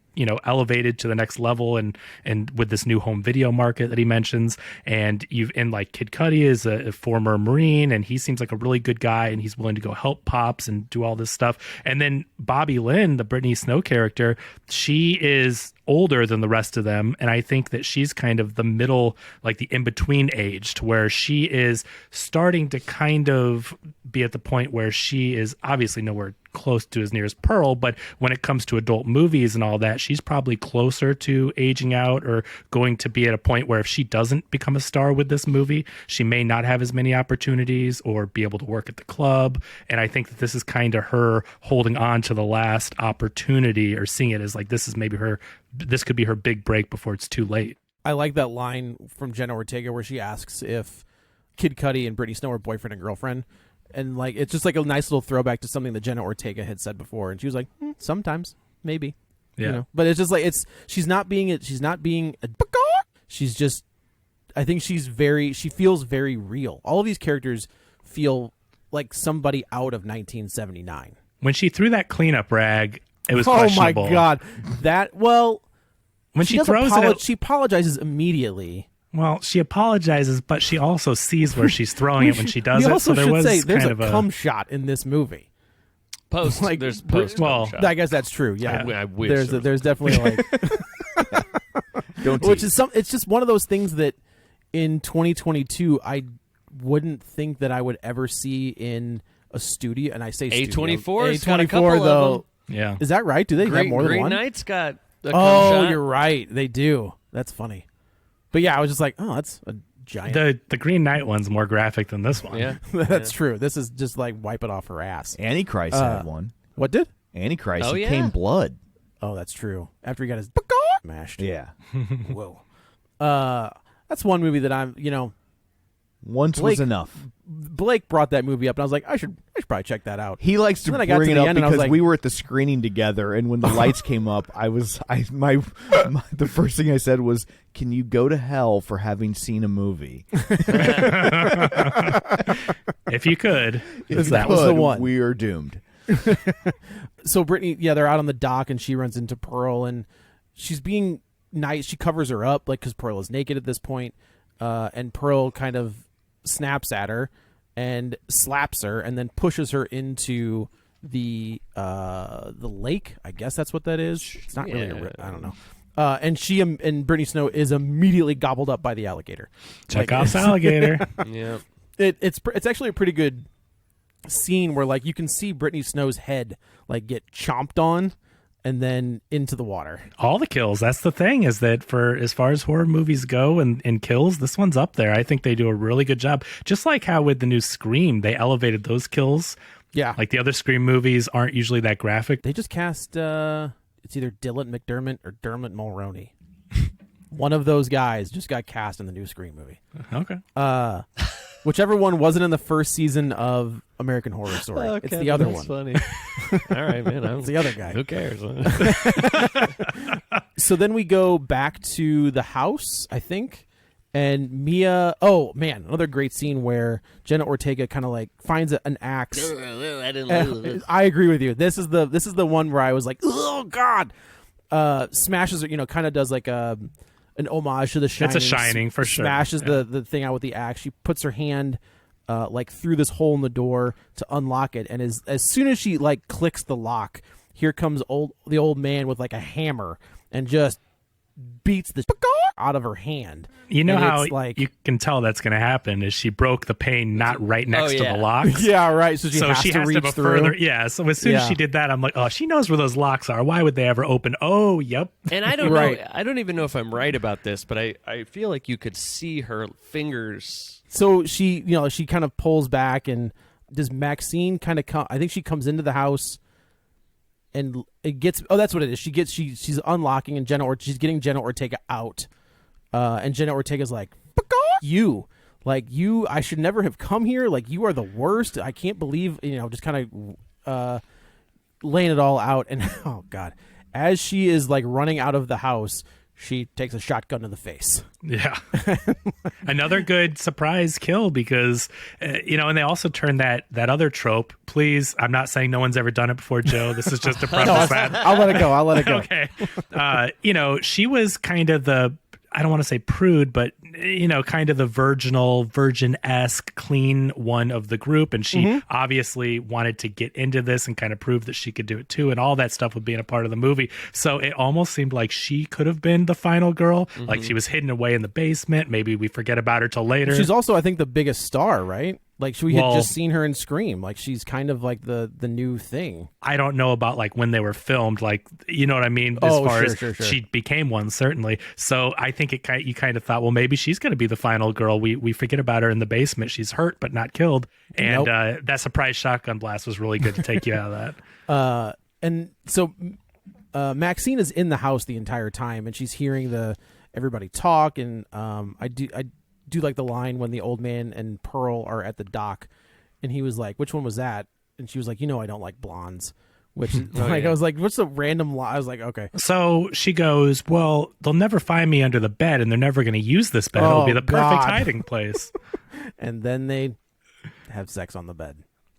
elevated to the next level, and with this new home video market that he mentions. And Kid Cudi is a former Marine, and he seems like a really good guy, and he's willing to go help Pops and do all this stuff. And then Bobby Lynn, the Brittany Snow character, she is older than the rest of them, and I think that she's kind of the middle, like the in-between age, to where she is starting to kind of be at the point where she is obviously nowhere close to as near as Pearl, but when it comes to adult movies and all that, she's probably closer to aging out, or going to be at a point where if she doesn't become a star with this movie, she may not have as many opportunities or be able to work at the club. And I think that this is kind of her holding on to the last opportunity, or seeing it as like this could be her big break before it's too late. I like that line from Jenna Ortega where she asks if Kid Cudi and Brittany Snow are boyfriend and girlfriend. And like, it's just like a nice little throwback to something that Jenna Ortega had said before, and she was like, sometimes, maybe, But it's just like she's just, I think she feels very real. All of these characters feel like somebody out of 1979. When she threw that cleanup rag, it was questionable. Oh my God, when she throws it, she apologizes immediately. Well, she apologizes, but she also sees where she's throwing it when she does we it. also So there should was say there's kind a of cum shot in this movie. There's post. well, shot. I guess that's true. Yeah, I wish there's definitely like Don't which tease. is it's just one of those things that in 2022 I wouldn't think that I would ever see in a studio. And I say A24's got a couple A24 of though. them. Yeah. Is that right? Do they have more than Green one? Knight's got a cum Oh, shot. you're right. They do. That's funny. But yeah, I was just like, oh, that's a giant. The Green Knight one's more graphic than this one. Yeah. That's true. This is just like wipe it off her ass. Antichrist had one. What did? Antichrist Oh, he yeah. came blood. Oh, that's true. After he got his smashed. Yeah. Whoa. That's one movie that I'm, Once Blake- was enough. Blake brought that movie up, and I was like, I should probably check that out. He likes to And then I got bring to it the up end and I was because like- we were at the screening together, and when the lights came up, the first thing I said was, "Can you go to hell for having seen a movie?" If you could. If that you was the could, one. We are doomed. So Brittany, they're out on the dock, and she runs into Pearl, and she's being nice. She covers her up, like, because Pearl is naked at this point, and Pearl kind of snaps at her and slaps her, and then pushes her into the lake. I guess that's what that is. It's not really. I don't know. And she and Brittany Snow is immediately gobbled up by the alligator. Chekhov's alligator. Yeah. It's actually a pretty good scene where, like, you can see Brittany Snow's head like get chomped on and then into the water. All the kills. That's the thing, is that for as far as horror movies go and kills, this one's up there. I think they do a really good job. Just like how with the new Scream, they elevated those kills. Yeah, Like the other Scream movies aren't usually that graphic. they just cast it's either Dylan McDermott or Dermot Mulroney. One of those guys just got cast in the new Scream movie. Okay. Whichever one wasn't in the first season of American Horror Story. Oh, it's Kevin, the other that's one. funny. All right, man. It's the other guy. Who cares? So then we go back to the house, I think, and Mia. Oh man, another great scene where Jenna Ortega kind of like finds an axe. I didn't I agree with you. This is the one where I was like, oh god. Smashes her, kind of does like an homage to The Shining. It's a Shining for sure. Smashes Yeah. the thing out with the axe. She puts her hand like through this hole in the door to unlock it, and as soon as she like clicks the lock, here comes the old man with like a hammer and just beats the out of her hand. You know And how it's like, you can tell that's going to happen is she broke the pane not right next to yeah. the locks. yeah, right. So she So has she to has reach to go through. further. Yeah. So as soon as Yeah. she did that, I'm like, oh, she knows where those locks are. Why would they ever open? Oh, yep. And I don't Right. know. I don't even know if I'm right about this, but I feel like you could see her fingers. So she, she kind of pulls back, and does Maxine kind of come? I think she comes into the house, and it gets. Oh, that's what it is. She's unlocking, and she's getting Jenna Ortega out, and Jenna Ortega's like, you. Like, I should never have come here. Like, you are the worst. I can't believe, just kind of laying it all out. And, oh, God. As she is, like, running out of the house, she takes a shotgun to the face. Yeah. Another good surprise kill because, and they also turn that other trope. Please, I'm not saying no one's ever done it before, Joe. This is just to preface that. I'll let it go. Okay. She was kind of I don't want to say prude, but, kind of the virgin-esque, clean one of the group. And she obviously wanted to get into this and kind of prove that she could do it too. And all that stuff with being a part of the movie. So it almost seemed like she could have been the final girl. Like she was hidden away in the basement. Maybe we forget about her till later. She's also, I think, the biggest star, right? Like, we had just seen her in Scream. Like, she's kind of like the new thing. I don't know about like when they were filmed, like, you know what I mean? As far as sure. she became one, certainly. So I think you kind of thought, well, maybe she's going to be the final girl. We forget about her in the basement. She's hurt, but not killed. And that surprise shotgun blast was really good to take you out of that. And so Maxine is in the house the entire time, and she's hearing everybody talk. And I do like the line when the old man and Pearl are at the dock, and he was like, which one was that? And she was like, I don't like blondes. Which I was like, what's the random lie? I was like, okay. So she goes, well, they'll never find me under the bed, and they're never going to use this bed. It'll be the perfect God. hiding place. And then they have sex on the bed.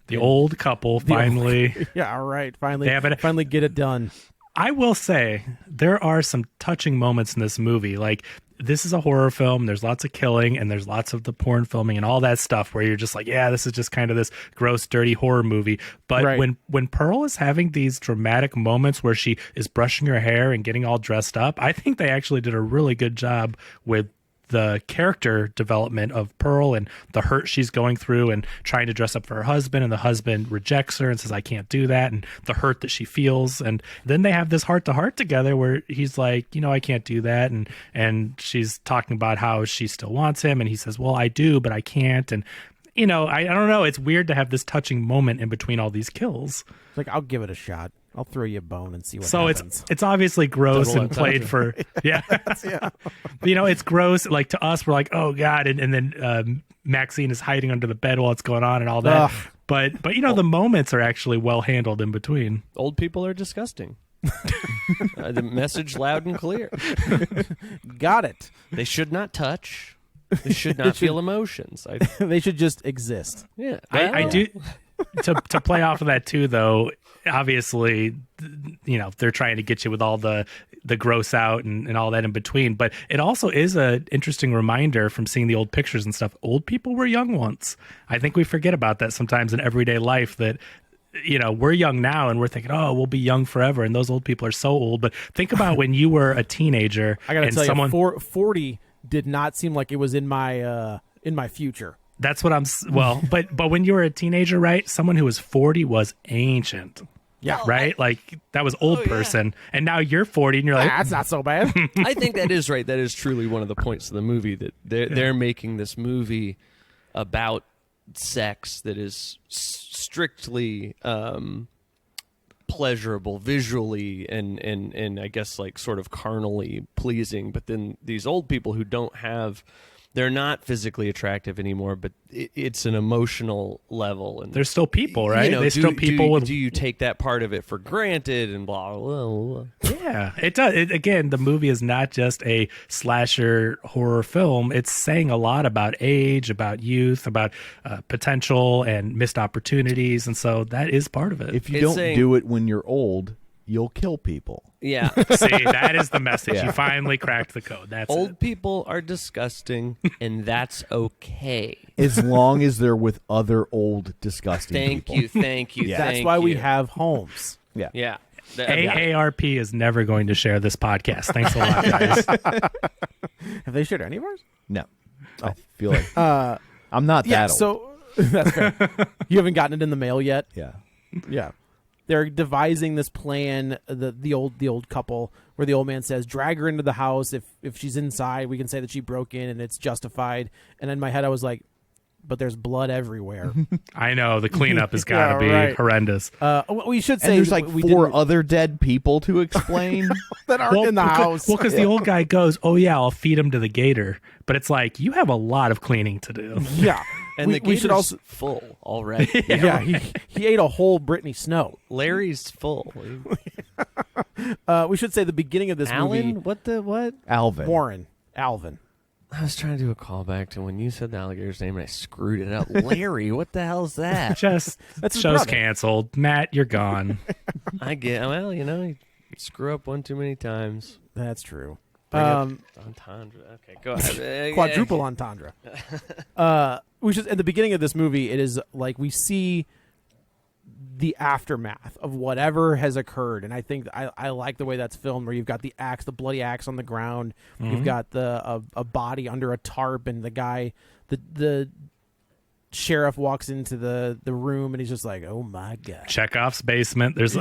The old couple finally. Yeah, all right. Finally, They have it. finally get it done. I will say there are some touching moments in this movie. Like this is a horror film. There's lots of killing and there's lots of the porn filming and all that stuff where you're just like, yeah, this is just kind of this gross, dirty horror movie. But when Pearl is having these dramatic moments where she is brushing her hair and getting all dressed up, I think they actually did a really good job with the character development of Pearl and the hurt she's going through and trying to dress up for her husband, and the husband rejects her and says, I can't do that, and the hurt that she feels. And then they have this heart-to-heart together where he's like, I can't do that, and she's talking about how she still wants him, and he says, well, I do, but I can't. And I don't know, it's weird to have this touching moment in between all these kills. Like, I'll give it a shot. I'll throw you a bone and see what so happens. It's obviously gross Double and played for yeah. It's gross. Like, to us, we're like, oh god, and then Maxine is hiding under the bed while it's going on and all that. Ugh. But the moments are actually well handled in between. Old people are disgusting. The message loud and clear. Got it. They should not touch. They should not feel emotions. They should just exist. Yeah, I do. To play off of that too, though, obviously, they're trying to get you with all the gross out and all that in between. But it also is an interesting reminder from seeing the old pictures and stuff. Old people were young once. I think we forget about that sometimes in everyday life, that we're young now and we're thinking, oh, we'll be young forever. And those old people are so old. But think about when you were a teenager. I got to tell you, 40 did not seem like it was in my future. That's what but when you were a teenager, right? Someone who was 40 was ancient. Yeah. Right? Like, that was old person. And now you're 40 and you're like, that's not so bad. I think that is right. That is truly one of the points of the movie, that they're making this movie about sex that is strictly pleasurable visually and I guess like sort of carnally pleasing. But then these old people who they're not physically attractive anymore, but it's an emotional level, and they're still people, right? They're still people. Do you take that part of it for granted and blah blah blah? Yeah, it does. Again, the movie is not just a slasher horror film. It's saying a lot about age, about youth, about potential and missed opportunities, and so that is part of it. If you don't do it when you're old, you'll kill people. Yeah. See, that is the message. You finally cracked the code. That's old people are disgusting, and that's okay. As long as they're with other old, disgusting people. Thank you. That's why we have homes. Yeah. Yeah. AARP is never going to share this podcast. Thanks a lot, guys. Have they shared any of ours? No. I feel like I'm not that old. So that's fair. You haven't gotten it in the mail yet? Yeah. Yeah. They're devising this plan, the old couple, where the old man says, drag her into the house. If she's inside, we can say that she broke in and it's justified. And in my head, I was like, but there's blood everywhere. I know. The cleanup has got to be horrendous. We should say and there's like four other dead people to explain that aren't in the house. Well, because the old guy goes, oh, yeah, I'll feed him to the gator. But it's like, you have a lot of cleaning to do. Yeah. And the gator's also full already. Yeah, he ate a whole Brittany Snow. Larry's full. We should say the beginning of this movie. What? Alvin. Alvin. I was trying to do a callback to when you said the alligator's name and I screwed it up. Larry, what the hell's that? That's show's canceled. Matt, you're gone. I get. Well, you screw up one too many times. That's true. Entendre. Okay, go ahead. Quadruple entendre. We should, at the beginning of this movie, it is like we see the aftermath of whatever has occurred, and I think I like the way that's filmed, where you've got the bloody axe on the ground, you've got a body under a tarp, and the guy, the sheriff walks into the room and he's just like, oh my god, Chekhov's basement. It is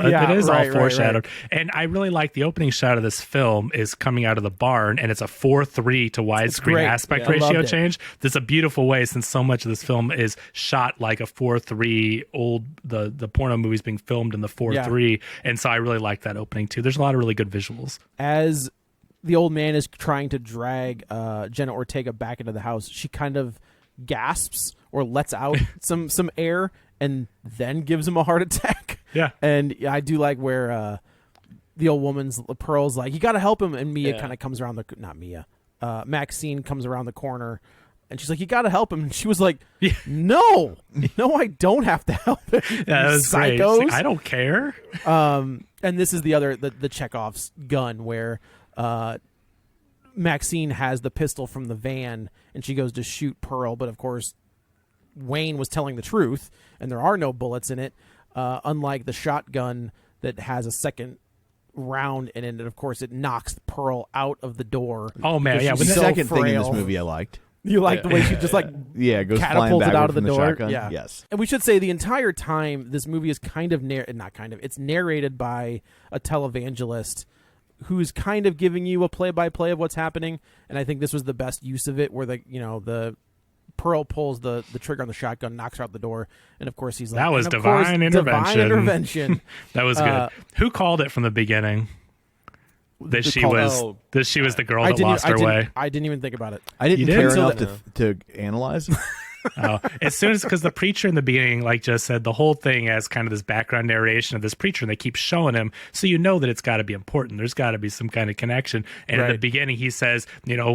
all foreshadowed. Right. And I really like the opening shot of this film is coming out of the barn, and it's a 4:3 to widescreen aspect ratio change. That's a beautiful way, since so much of this film is shot like a 4:3 old the porno movies being filmed in the 4:3, and so I really like that opening too. There's a lot of really good visuals. As the old man is trying to drag Jenna Ortega back into the house, she kind of gasps or lets out some air and then gives him a heart attack. Yeah. And I do like where the old woman's Pearl's like, you got to help him. And Mia kind of comes around Maxine comes around the corner and she's like, you got to help him. And she was like, no, I don't have to help him. Yeah, that was psychos. Like, I don't care. And this is the Chekhov's gun where Maxine has the pistol from the van, and she goes to shoot Pearl, but of course Wayne was telling the truth, and there are no bullets in it, unlike the shotgun that has a second round in it, and of course it knocks Pearl out of the door. Oh man, yeah. The so second thing in this frail. movie I liked. You like the way she just like Goes flying catapults it backward out of the from door. shotgun. Yeah. Yes. And we should say the entire time this movie is it's narrated by a televangelist who's kind of giving you a play-by-play of what's happening, and I think this was the best use of it, where the Pearl pulls the trigger on the shotgun, knocks her out the door, and of course he's like, That was and of course, divine intervention. Divine intervention. That was good. Who called it from the beginning? That she was the girl that lost her way. I didn't even think about it. I didn't You did? care Until enough to analyze. Oh, as soon as, because the preacher in the beginning, like just said, the whole thing as kind of this background narration of this preacher, and they keep showing him, so you know that it's got to be important. There's got to be some kind of connection. And in the beginning, he says,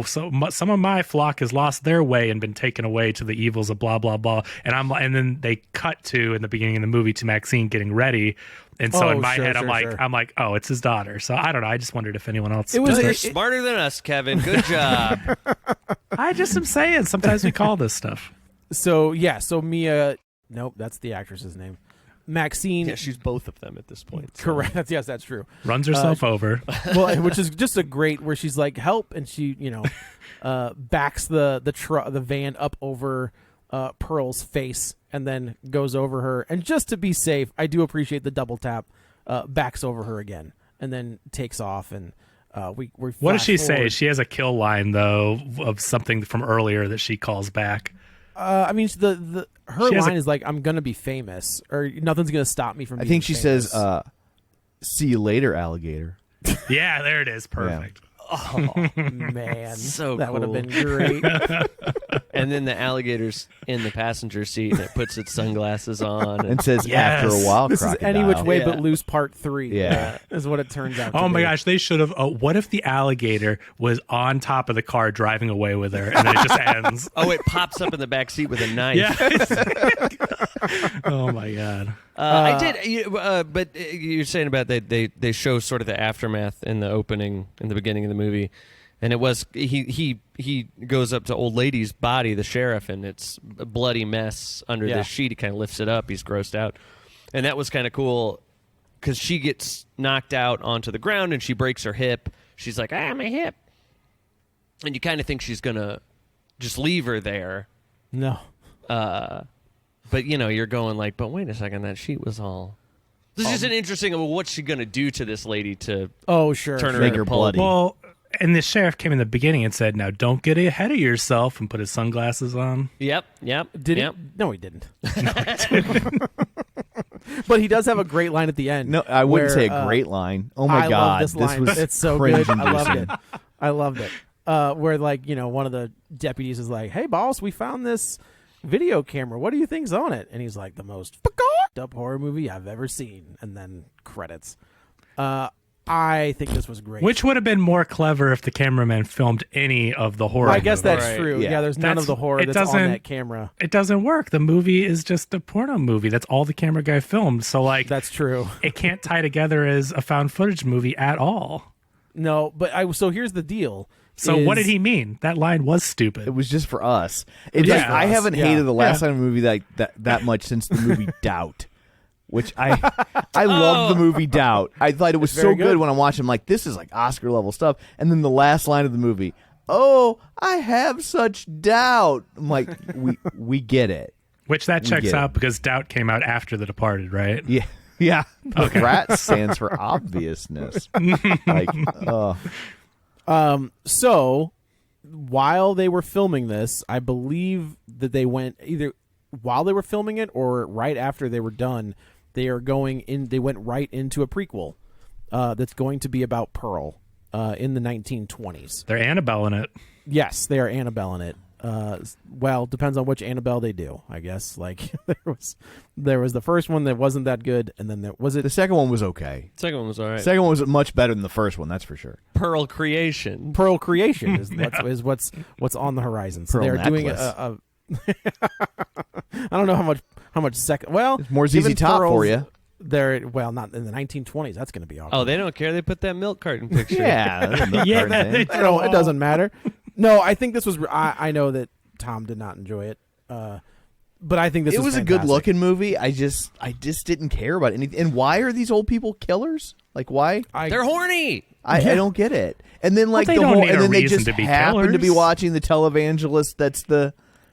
some of my flock has lost their way and been taken away to the evils of blah blah blah. And then they cut to in the beginning of the movie to Maxine getting ready. And so in my head, I'm like, oh, it's his daughter. So I don't know. I just wondered if anyone else. You're smarter than us, Kevin. Good job. I just am saying. Sometimes we call this stuff. So Mia, nope, that's the actress's name. Maxine. Yeah, she's both of them at this point. So. Correct. Yes, that's true. Runs herself over. Well, which is just a great where she's like, help, and she, backs the van up over Pearl's face and then goes over her. And just to be safe, I do appreciate the double tap. Backs over her again and then takes off. And we what does she say? She has a kill line though of something from earlier that she calls back. Her line is like, "I'm gonna be famous," or "Nothing's gonna stop me from." I being think she famous. says, "See you later, alligator." Yeah, there it is. Perfect. Oh man, so that would have cool. been great. And then the alligator's in the passenger seat and it puts its sunglasses on And says, Yes. "After a while, This is crocodile." Any Which Way Yeah. But Loose Part 3. Yeah. Is what it turns out. Oh to my be. gosh, they should have. What if the alligator was on top of the car driving away with her, and then it just ends? Oh, it pops up in the back seat with a knife. Yeah. Oh my god. I did, but you're saying about they show sort of the aftermath in the opening, in the beginning of the movie, and it was he goes up to old lady's body, the sheriff, and it's a bloody mess under this sheet. He kind of lifts it up. He's grossed out, and that was kind of cool because she gets knocked out onto the ground and she breaks her hip. She's like, my hip, and you kind of think she's gonna just leave her there. No. But, you're going like, but wait a second, that sheet was all... This is just an interesting, what's she going to do to this lady to turn her Make into her pulp? bloody. Well, and the sheriff came in the beginning and said, "Now don't get ahead of yourself," and put his sunglasses on. Yep. Did he? No, he didn't. But he does have a great line at the end. No, I wouldn't where, say a great line. Oh my I god, love this line. was It's so good. I loved cringe-inducing. it. I loved it. Where one of the deputies is like, "Hey, boss, we found this video camera. What do you think's on it?" And he's like, "The most fucked up horror movie I've ever seen." And then credits. I think this was great. Which would have been more clever if the cameraman filmed any of the horror. Well, I guess movie. that's Right. true. Yeah. Yeah, there's none of the horror that's on doesn't- that camera. It doesn't work. The movie is just a porno movie. That's all the camera guy filmed. So That's true. it can't tie together as a found footage movie at all. No, but so here's the deal. So what did he mean? That line was stupid. It was just for us. It's Yeah. like, I haven't Yeah. hated the last time movie that much since the movie Doubt, which I love the movie Doubt. I thought it was so very good good. when I watched it. I'm like, this is like Oscar level stuff. And then the last line of the movie, "Oh, I have such doubt." I'm like, we get it. Which that checks get it. out because Doubt came out after The Departed, right? Yeah. Yeah. The rat stands for obviousness. Like, So, while they were filming this, I believe that they went either while they were filming it or right after they were done. They went right into a prequel that's going to be about Pearl in the 1920s. They're Annabelle in it. Yes, they are Annabelle in it. Well, depends on which Annabelle they do, I guess. Like there was the first one that wasn't that good, and then there was it. the second one was okay. Second one was all right. The second one was much better than the first one, that's for sure. Pearl Creation. Pearl Creation is what's on the horizon. So Pearl they're doing necklace. a I don't know how much second. Well, More ZZ given Top for Pearl's- you. They're not in the 1920s. That's going to be awkward. Oh, they don't care. They put that milk carton picture. Yeah, It doesn't matter. No, I think this was. I know that Tom did not enjoy it, but I think this was a fantastic. good looking movie. I just didn't care about anything. And why are these old people killers? Like why? They're horny. I don't get it. And then like they the don't whole, need and a then they reason just to be happen to be killers. watching the televangelist.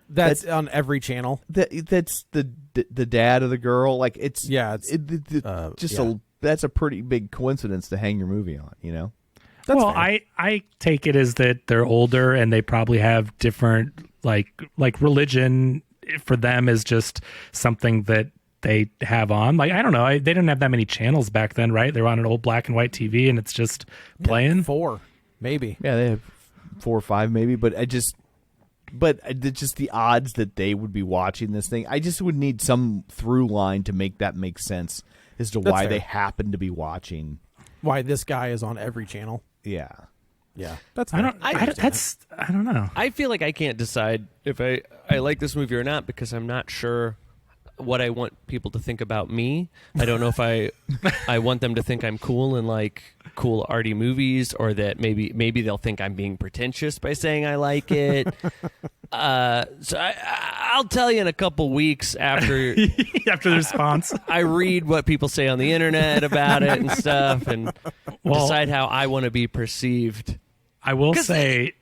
That's on every channel. That's the dad of the girl. Like it's that's a pretty big coincidence to hang your movie on. You know. That's well, fair. I take it as that they're older and they probably have different like religion for them is just something that they have on. Like I don't know, they didn't have that many channels back then, right? They were on an old black and white TV and it's just playing. 4, maybe. Yeah, they have 4 or 5 maybe, but just the odds that they would be watching this thing. I just would need some through line to make that make sense as to why fair. they happen to be watching. Why this guy is on every channel. Yeah. Yeah, that's. I fair. don't know. I feel like I can't decide if I like this movie or not because I'm not sure what I want people to think about me. I don't know if I want them to think I'm cool and like cool arty movies, or that maybe they'll think I'm being pretentious by saying I like it. So I'll tell you in a couple weeks after After the response. I read what people say on the internet about it and stuff, and decide how I want to be perceived. I will say,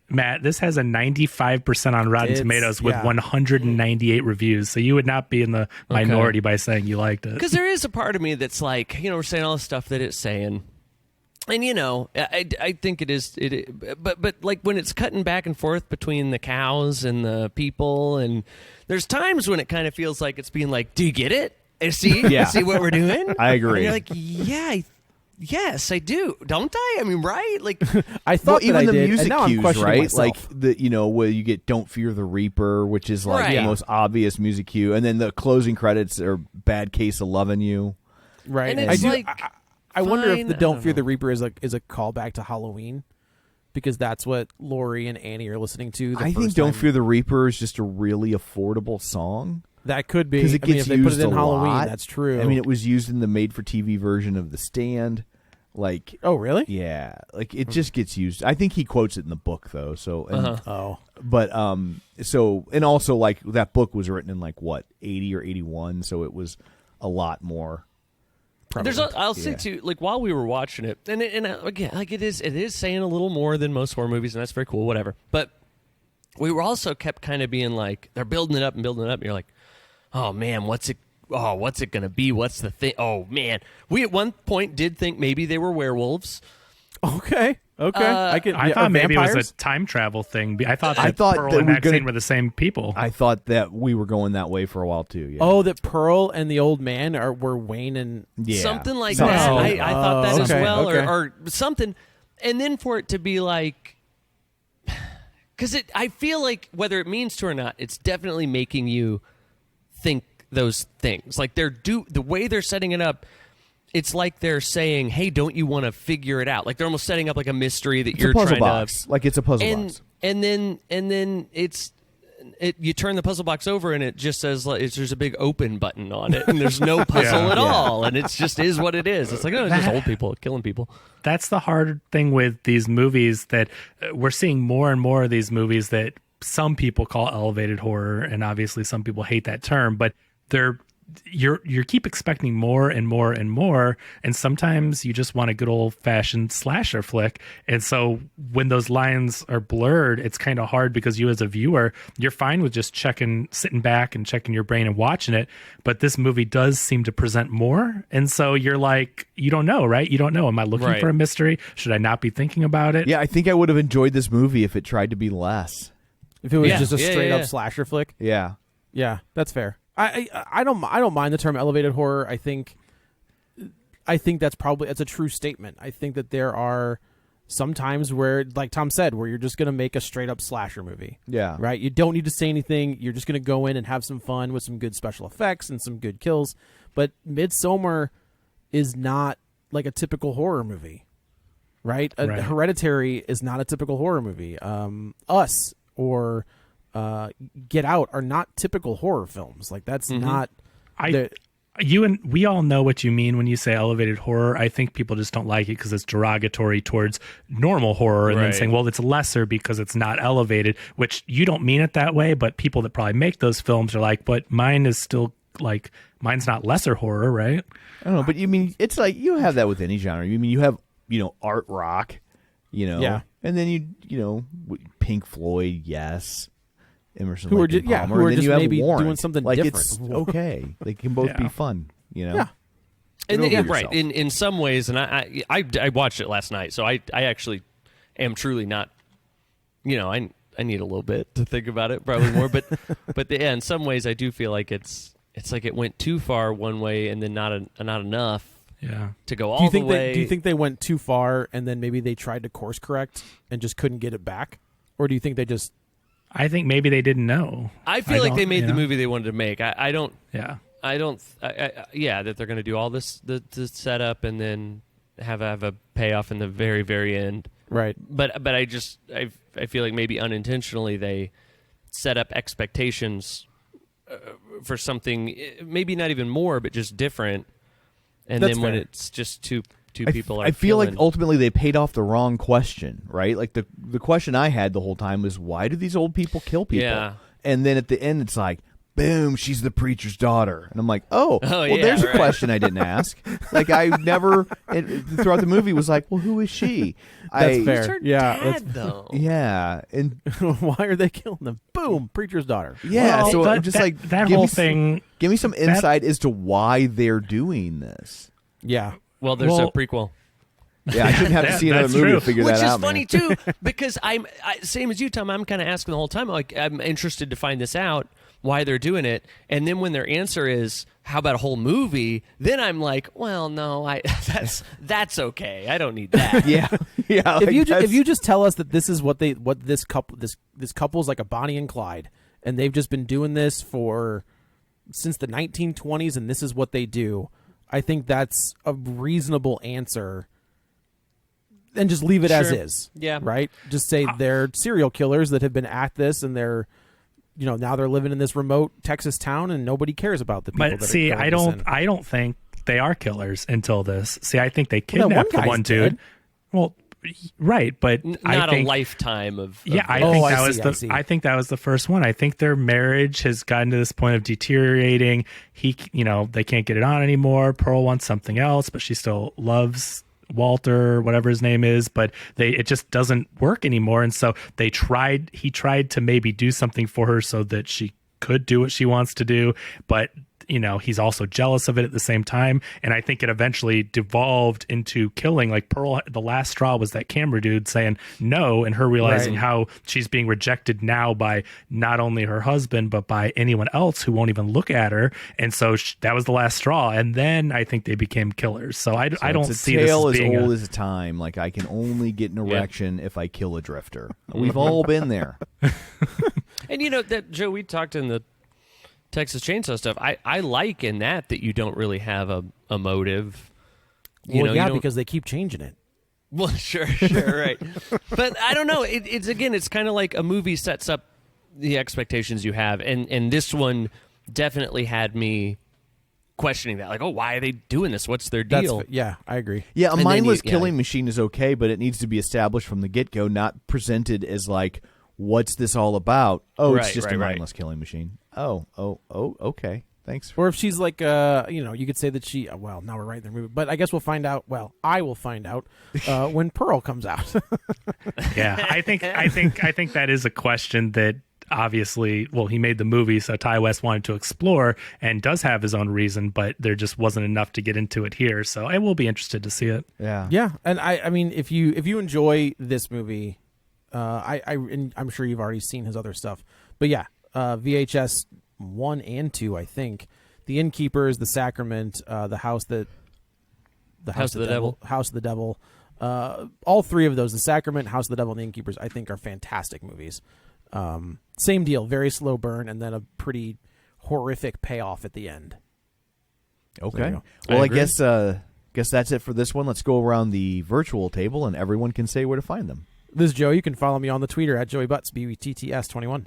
Matt, this has a 95% on Rotten Tomatoes with 198 reviews. So you would not be in the minority by saying you liked it. Because there is a part of me that's like, we're saying all the stuff that it's saying. And, I think it is, but like when it's cutting back and forth between the cows and the people, and there's times when it kind of feels like it's being like, do you get it? See what we're doing? I agree. And you're like, yes, I do. Don't I? I mean, right? Like, I thought even that I the did, music and now I'm cues, questioning right? myself. Like where you get "Don't Fear the Reaper," which is like the Right. most obvious music cue, and then the closing credits are "Bad Case of Lovin' You." Right. And it's I do. like, I wonder if fine, the I "Don't don't Fear know. the Reaper" is a callback to Halloween, because that's what Lori and Annie are listening to. I think "Don't Fear the Reaper" is just a really affordable song. That could be Because it gets if they put used it in a Halloween, lot. that's true. I mean, it was used in the made-for-TV version of The Stand. Like, oh really? yeah, like it just gets used. I think he quotes it in the book though. So, Oh, but so and also like that book was written in like what 80 or 81, so it was a lot more. I'll say too, like while we were watching it, and again, like it is saying a little more than most horror movies, and that's very cool, whatever. But we were also kept kind of being like, they're building it up, and you're like, oh man, what's it going to be? What's the thing? Oh man, we at one point did think maybe they were werewolves. okay. I thought maybe it was a time travel thing. I thought Pearl and Maxine were the same people. I thought that we were going that way for a while too. Yeah. Oh, that Pearl and the old man were Wayne and Something like Something. that. Oh. I thought that as okay, well, okay. or something. And then for it to be like, because I feel like whether it means to or not, it's definitely making you think those things. Like the way they're setting it up, it's like they're saying, "Hey, don't you want to figure it out?" Like they're almost setting up like a mystery that it's you're a puzzle trying box. to. Like it's a puzzle box. And then you turn the puzzle box over and it just says there's a big open button on it and there's no puzzle at all, and it's just is what it is. It's like, oh, it's just old people killing people. That's the hard thing with these movies, that we're seeing more and more of these movies that some people call elevated horror, and obviously some people hate that term, but you keep expecting more and more and more, and sometimes you just want a good old-fashioned slasher flick. And so when those lines are blurred, it's kind of hard, because you as a viewer, you're fine with just sitting back and checking your brain and watching it, but this movie does seem to present more, and so you're like, you don't know, right? You don't know. Am I looking Right. for a mystery? Should I not be thinking about it? Yeah, I think I would have enjoyed this movie if it tried to be less. if it was Yeah. just a Yeah, straight yeah. up slasher flick. Yeah. Yeah, that's fair. I don't mind the term elevated horror. I think that's a true statement. I think that there are some times where, like Tom said, where you're just going to make a straight up slasher movie. Yeah. Right? You don't need to say anything. You're just going to go in and have some fun with some good special effects and some good kills. But Midsommar is not like a typical horror movie. Right? Right. Hereditary is not a typical horror movie. Us or Get Out are not typical horror films. Like that's not. I you and we all know what you mean when you say elevated horror. I think people just don't like it because it's derogatory towards normal horror, and then saying, well, it's lesser because it's not elevated, which you don't mean it that way, but people that probably make those films are like, but mine is still like, mine's not lesser horror, right? I don't know, but you mean, it's like, you have that with any genre. You mean, you have, art rock, and then you Pink Floyd, yes. Emerson, who are Lake just, and Palmer, who are and then just you have maybe Warren. doing something like, different. It's okay. They can both be fun, Yeah. And Get then, over right yourself. in some ways, and I watched it last night, so I actually am truly not, I need a little bit to think about it, probably more, but in some ways I do feel like it's like it went too far one way and then not enough to go all the way. Do you think they went too far and then maybe they tried to course correct and just couldn't get it back, or do you think they just? I think maybe they didn't know. I feel like they made the movie they wanted to make. I don't. Yeah. That they're going to do all this the setup and then have a payoff in the very, very end. Right. But I feel like maybe unintentionally they set up expectations for something maybe not even more, but just different. And That's then when fair. it's just two people are I feel killing. like ultimately they paid off the wrong question, right? Like the question I had the whole time was, why do these old people kill people? Yeah. And then at the end it's like, boom, she's the preacher's daughter. And I'm like, well, yeah, there's right. a question I didn't ask. Like, I never, throughout the movie, was like, well, who is she? That's fair. Who's her Yeah, dad, though? Yeah. And Why are they killing them? Boom, preacher's daughter. yeah, Well, so but I'm just that- like, that give whole me some- thing- Give me some insight as to why they're doing this. Yeah. Well, there's a prequel. Yeah, I shouldn't have to see another That's movie true. to figure Which that is out. funny man. too, because I'm same as you, Tom. I'm kind of asking the whole time. Like, I'm interested to find this out, why they're doing it, and then when their answer is, "How about a whole movie?" Then I'm like, "Well, no, that's okay. I don't need that." Yeah, yeah. If like, you just tell us that this is what this couple's like a Bonnie and Clyde, and they've just been doing this since the 1920s, and this is what they do, I think that's a reasonable answer. And just leave it as Sure. is. Yeah. Right? Just say they're serial killers that have been at this, and they're, now they're living in this remote Texas town, and nobody cares about the people. But that see, are I don't think they are killers until this. See, I think they kidnapped the one dude. dead. Well, right, but I Not think, a lifetime of. Yeah, of I Oh, think I that see, was I see. I think that was the first one. I think their marriage has gotten to this point of deteriorating. They can't get it on anymore. Pearl wants something else, but she still loves Walter, whatever his name is, but it just doesn't work anymore. And so he tried to maybe do something for her so that she could do what she wants to do, but he's also jealous of it at the same time. And I think it eventually devolved into killing. Like Pearl, the last straw was that camera dude saying no, and her realizing Right. how she's being rejected now by not only her husband, but by anyone else who won't even look at her. And so that was the last straw. And then I think they became killers. So I don't it's a see this tale as as being old as time. Like, I can only get an erection if I kill a drifter. We've all been there. And that Joe, we talked in the Texas Chainsaw stuff. I like in that you don't really have a motive. You don't- because they keep changing it. Well, sure, right. But I don't know. It's kind of like a movie sets up the expectations you have, and this one definitely had me questioning that. Like, oh, why are they doing this? What's their deal? Yeah, I agree. Yeah, a And then mindless you- killing machine is okay, but it needs to be established from the get-go, not presented as like, what's this all about? Oh, it's Right, just right, a right. mindless killing machine. Oh, okay. Thanks. Or if she's like, you could say that she. Well, now we're right in the movie, but I guess we'll find out. Well, I will find out when Pearl comes out. Yeah, I think that is a question that obviously, well, he made the movie, so Ty West wanted to explore and does have his own reason, but there just wasn't enough to get into it here. So I will be interested to see it. Yeah. Yeah, and I mean, if you enjoy this movie, and I'm sure you've already seen his other stuff, but yeah, VHS 1 and 2, I think, The Innkeepers, The Sacrament, The House of the Devil. All three of those, The Sacrament, House of the Devil, and The Innkeepers, I think are fantastic movies. Same deal, very slow burn, and then a pretty horrific payoff at the end. Okay. There you go. Well, I agree. guess that's it for this one. Let's go around the virtual table, and everyone can say where to find them. This is Joe. You can follow me on the Twitter at Joey Butts, BUTTS21.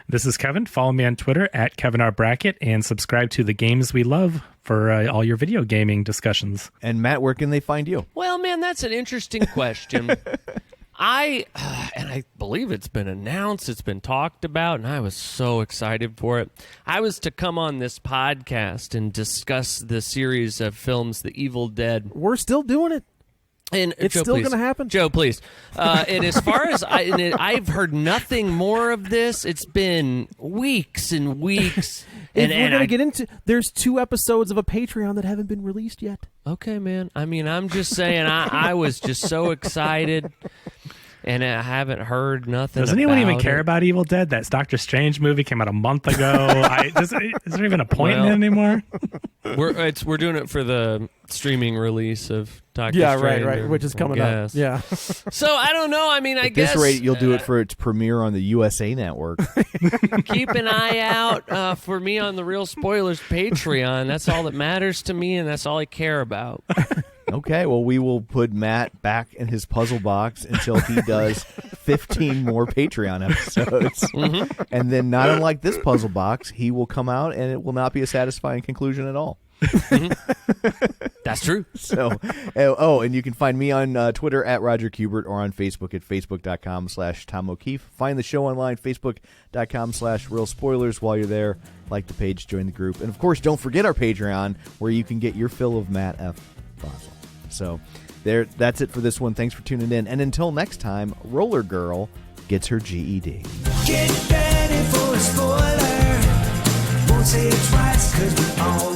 This is Kevin. Follow me on Twitter at KevinRBrackett and subscribe to The Games We Love for all your video gaming discussions. And Matt, where can they find you? Well, man, that's an interesting question. I believe it's been announced, it's been talked about, and I was so excited for it. I was to come on this podcast and discuss the series of films, The Evil Dead. We're still doing it. And it's Joe, still going to happen. Joe, please. And as far as I've heard nothing more of this. It's been weeks and weeks. We're going to get into, there's 2 episodes of a Patreon that haven't been released yet. Okay, man. I mean, I'm just saying, I was just so excited. And I haven't heard nothing. Does anyone even care about Evil Dead? That Doctor Strange movie came out a month ago. Is there even a point in it anymore? We're doing it for the streaming release of Doctor Strange. Yeah, right, which is coming up. Yeah. So I don't know. I mean, I guess at this rate, you'll do it for its premiere on the USA Network. Keep an eye out for me on the Real Spoilers Patreon. That's all that matters to me, and that's all I care about. Okay, well, we will put Matt back in his puzzle box until he does 15 more Patreon episodes. Mm-hmm. And then, not unlike this puzzle box, he will come out and it will not be a satisfying conclusion at all. Mm-hmm. That's true. So, and you can find me on Twitter at Roger Kubert or on Facebook at facebook.com/Tom O'Keefe. Find the show online, facebook.com/Real Spoilers. While you're there, like the page, join the group. And, of course, don't forget our Patreon where you can get your fill of Matt F. Basler. So that's it for this one. Thanks for tuning in. And until next time, Roller Girl gets her GED. Get ready for a spoiler. Won't say it twice because we all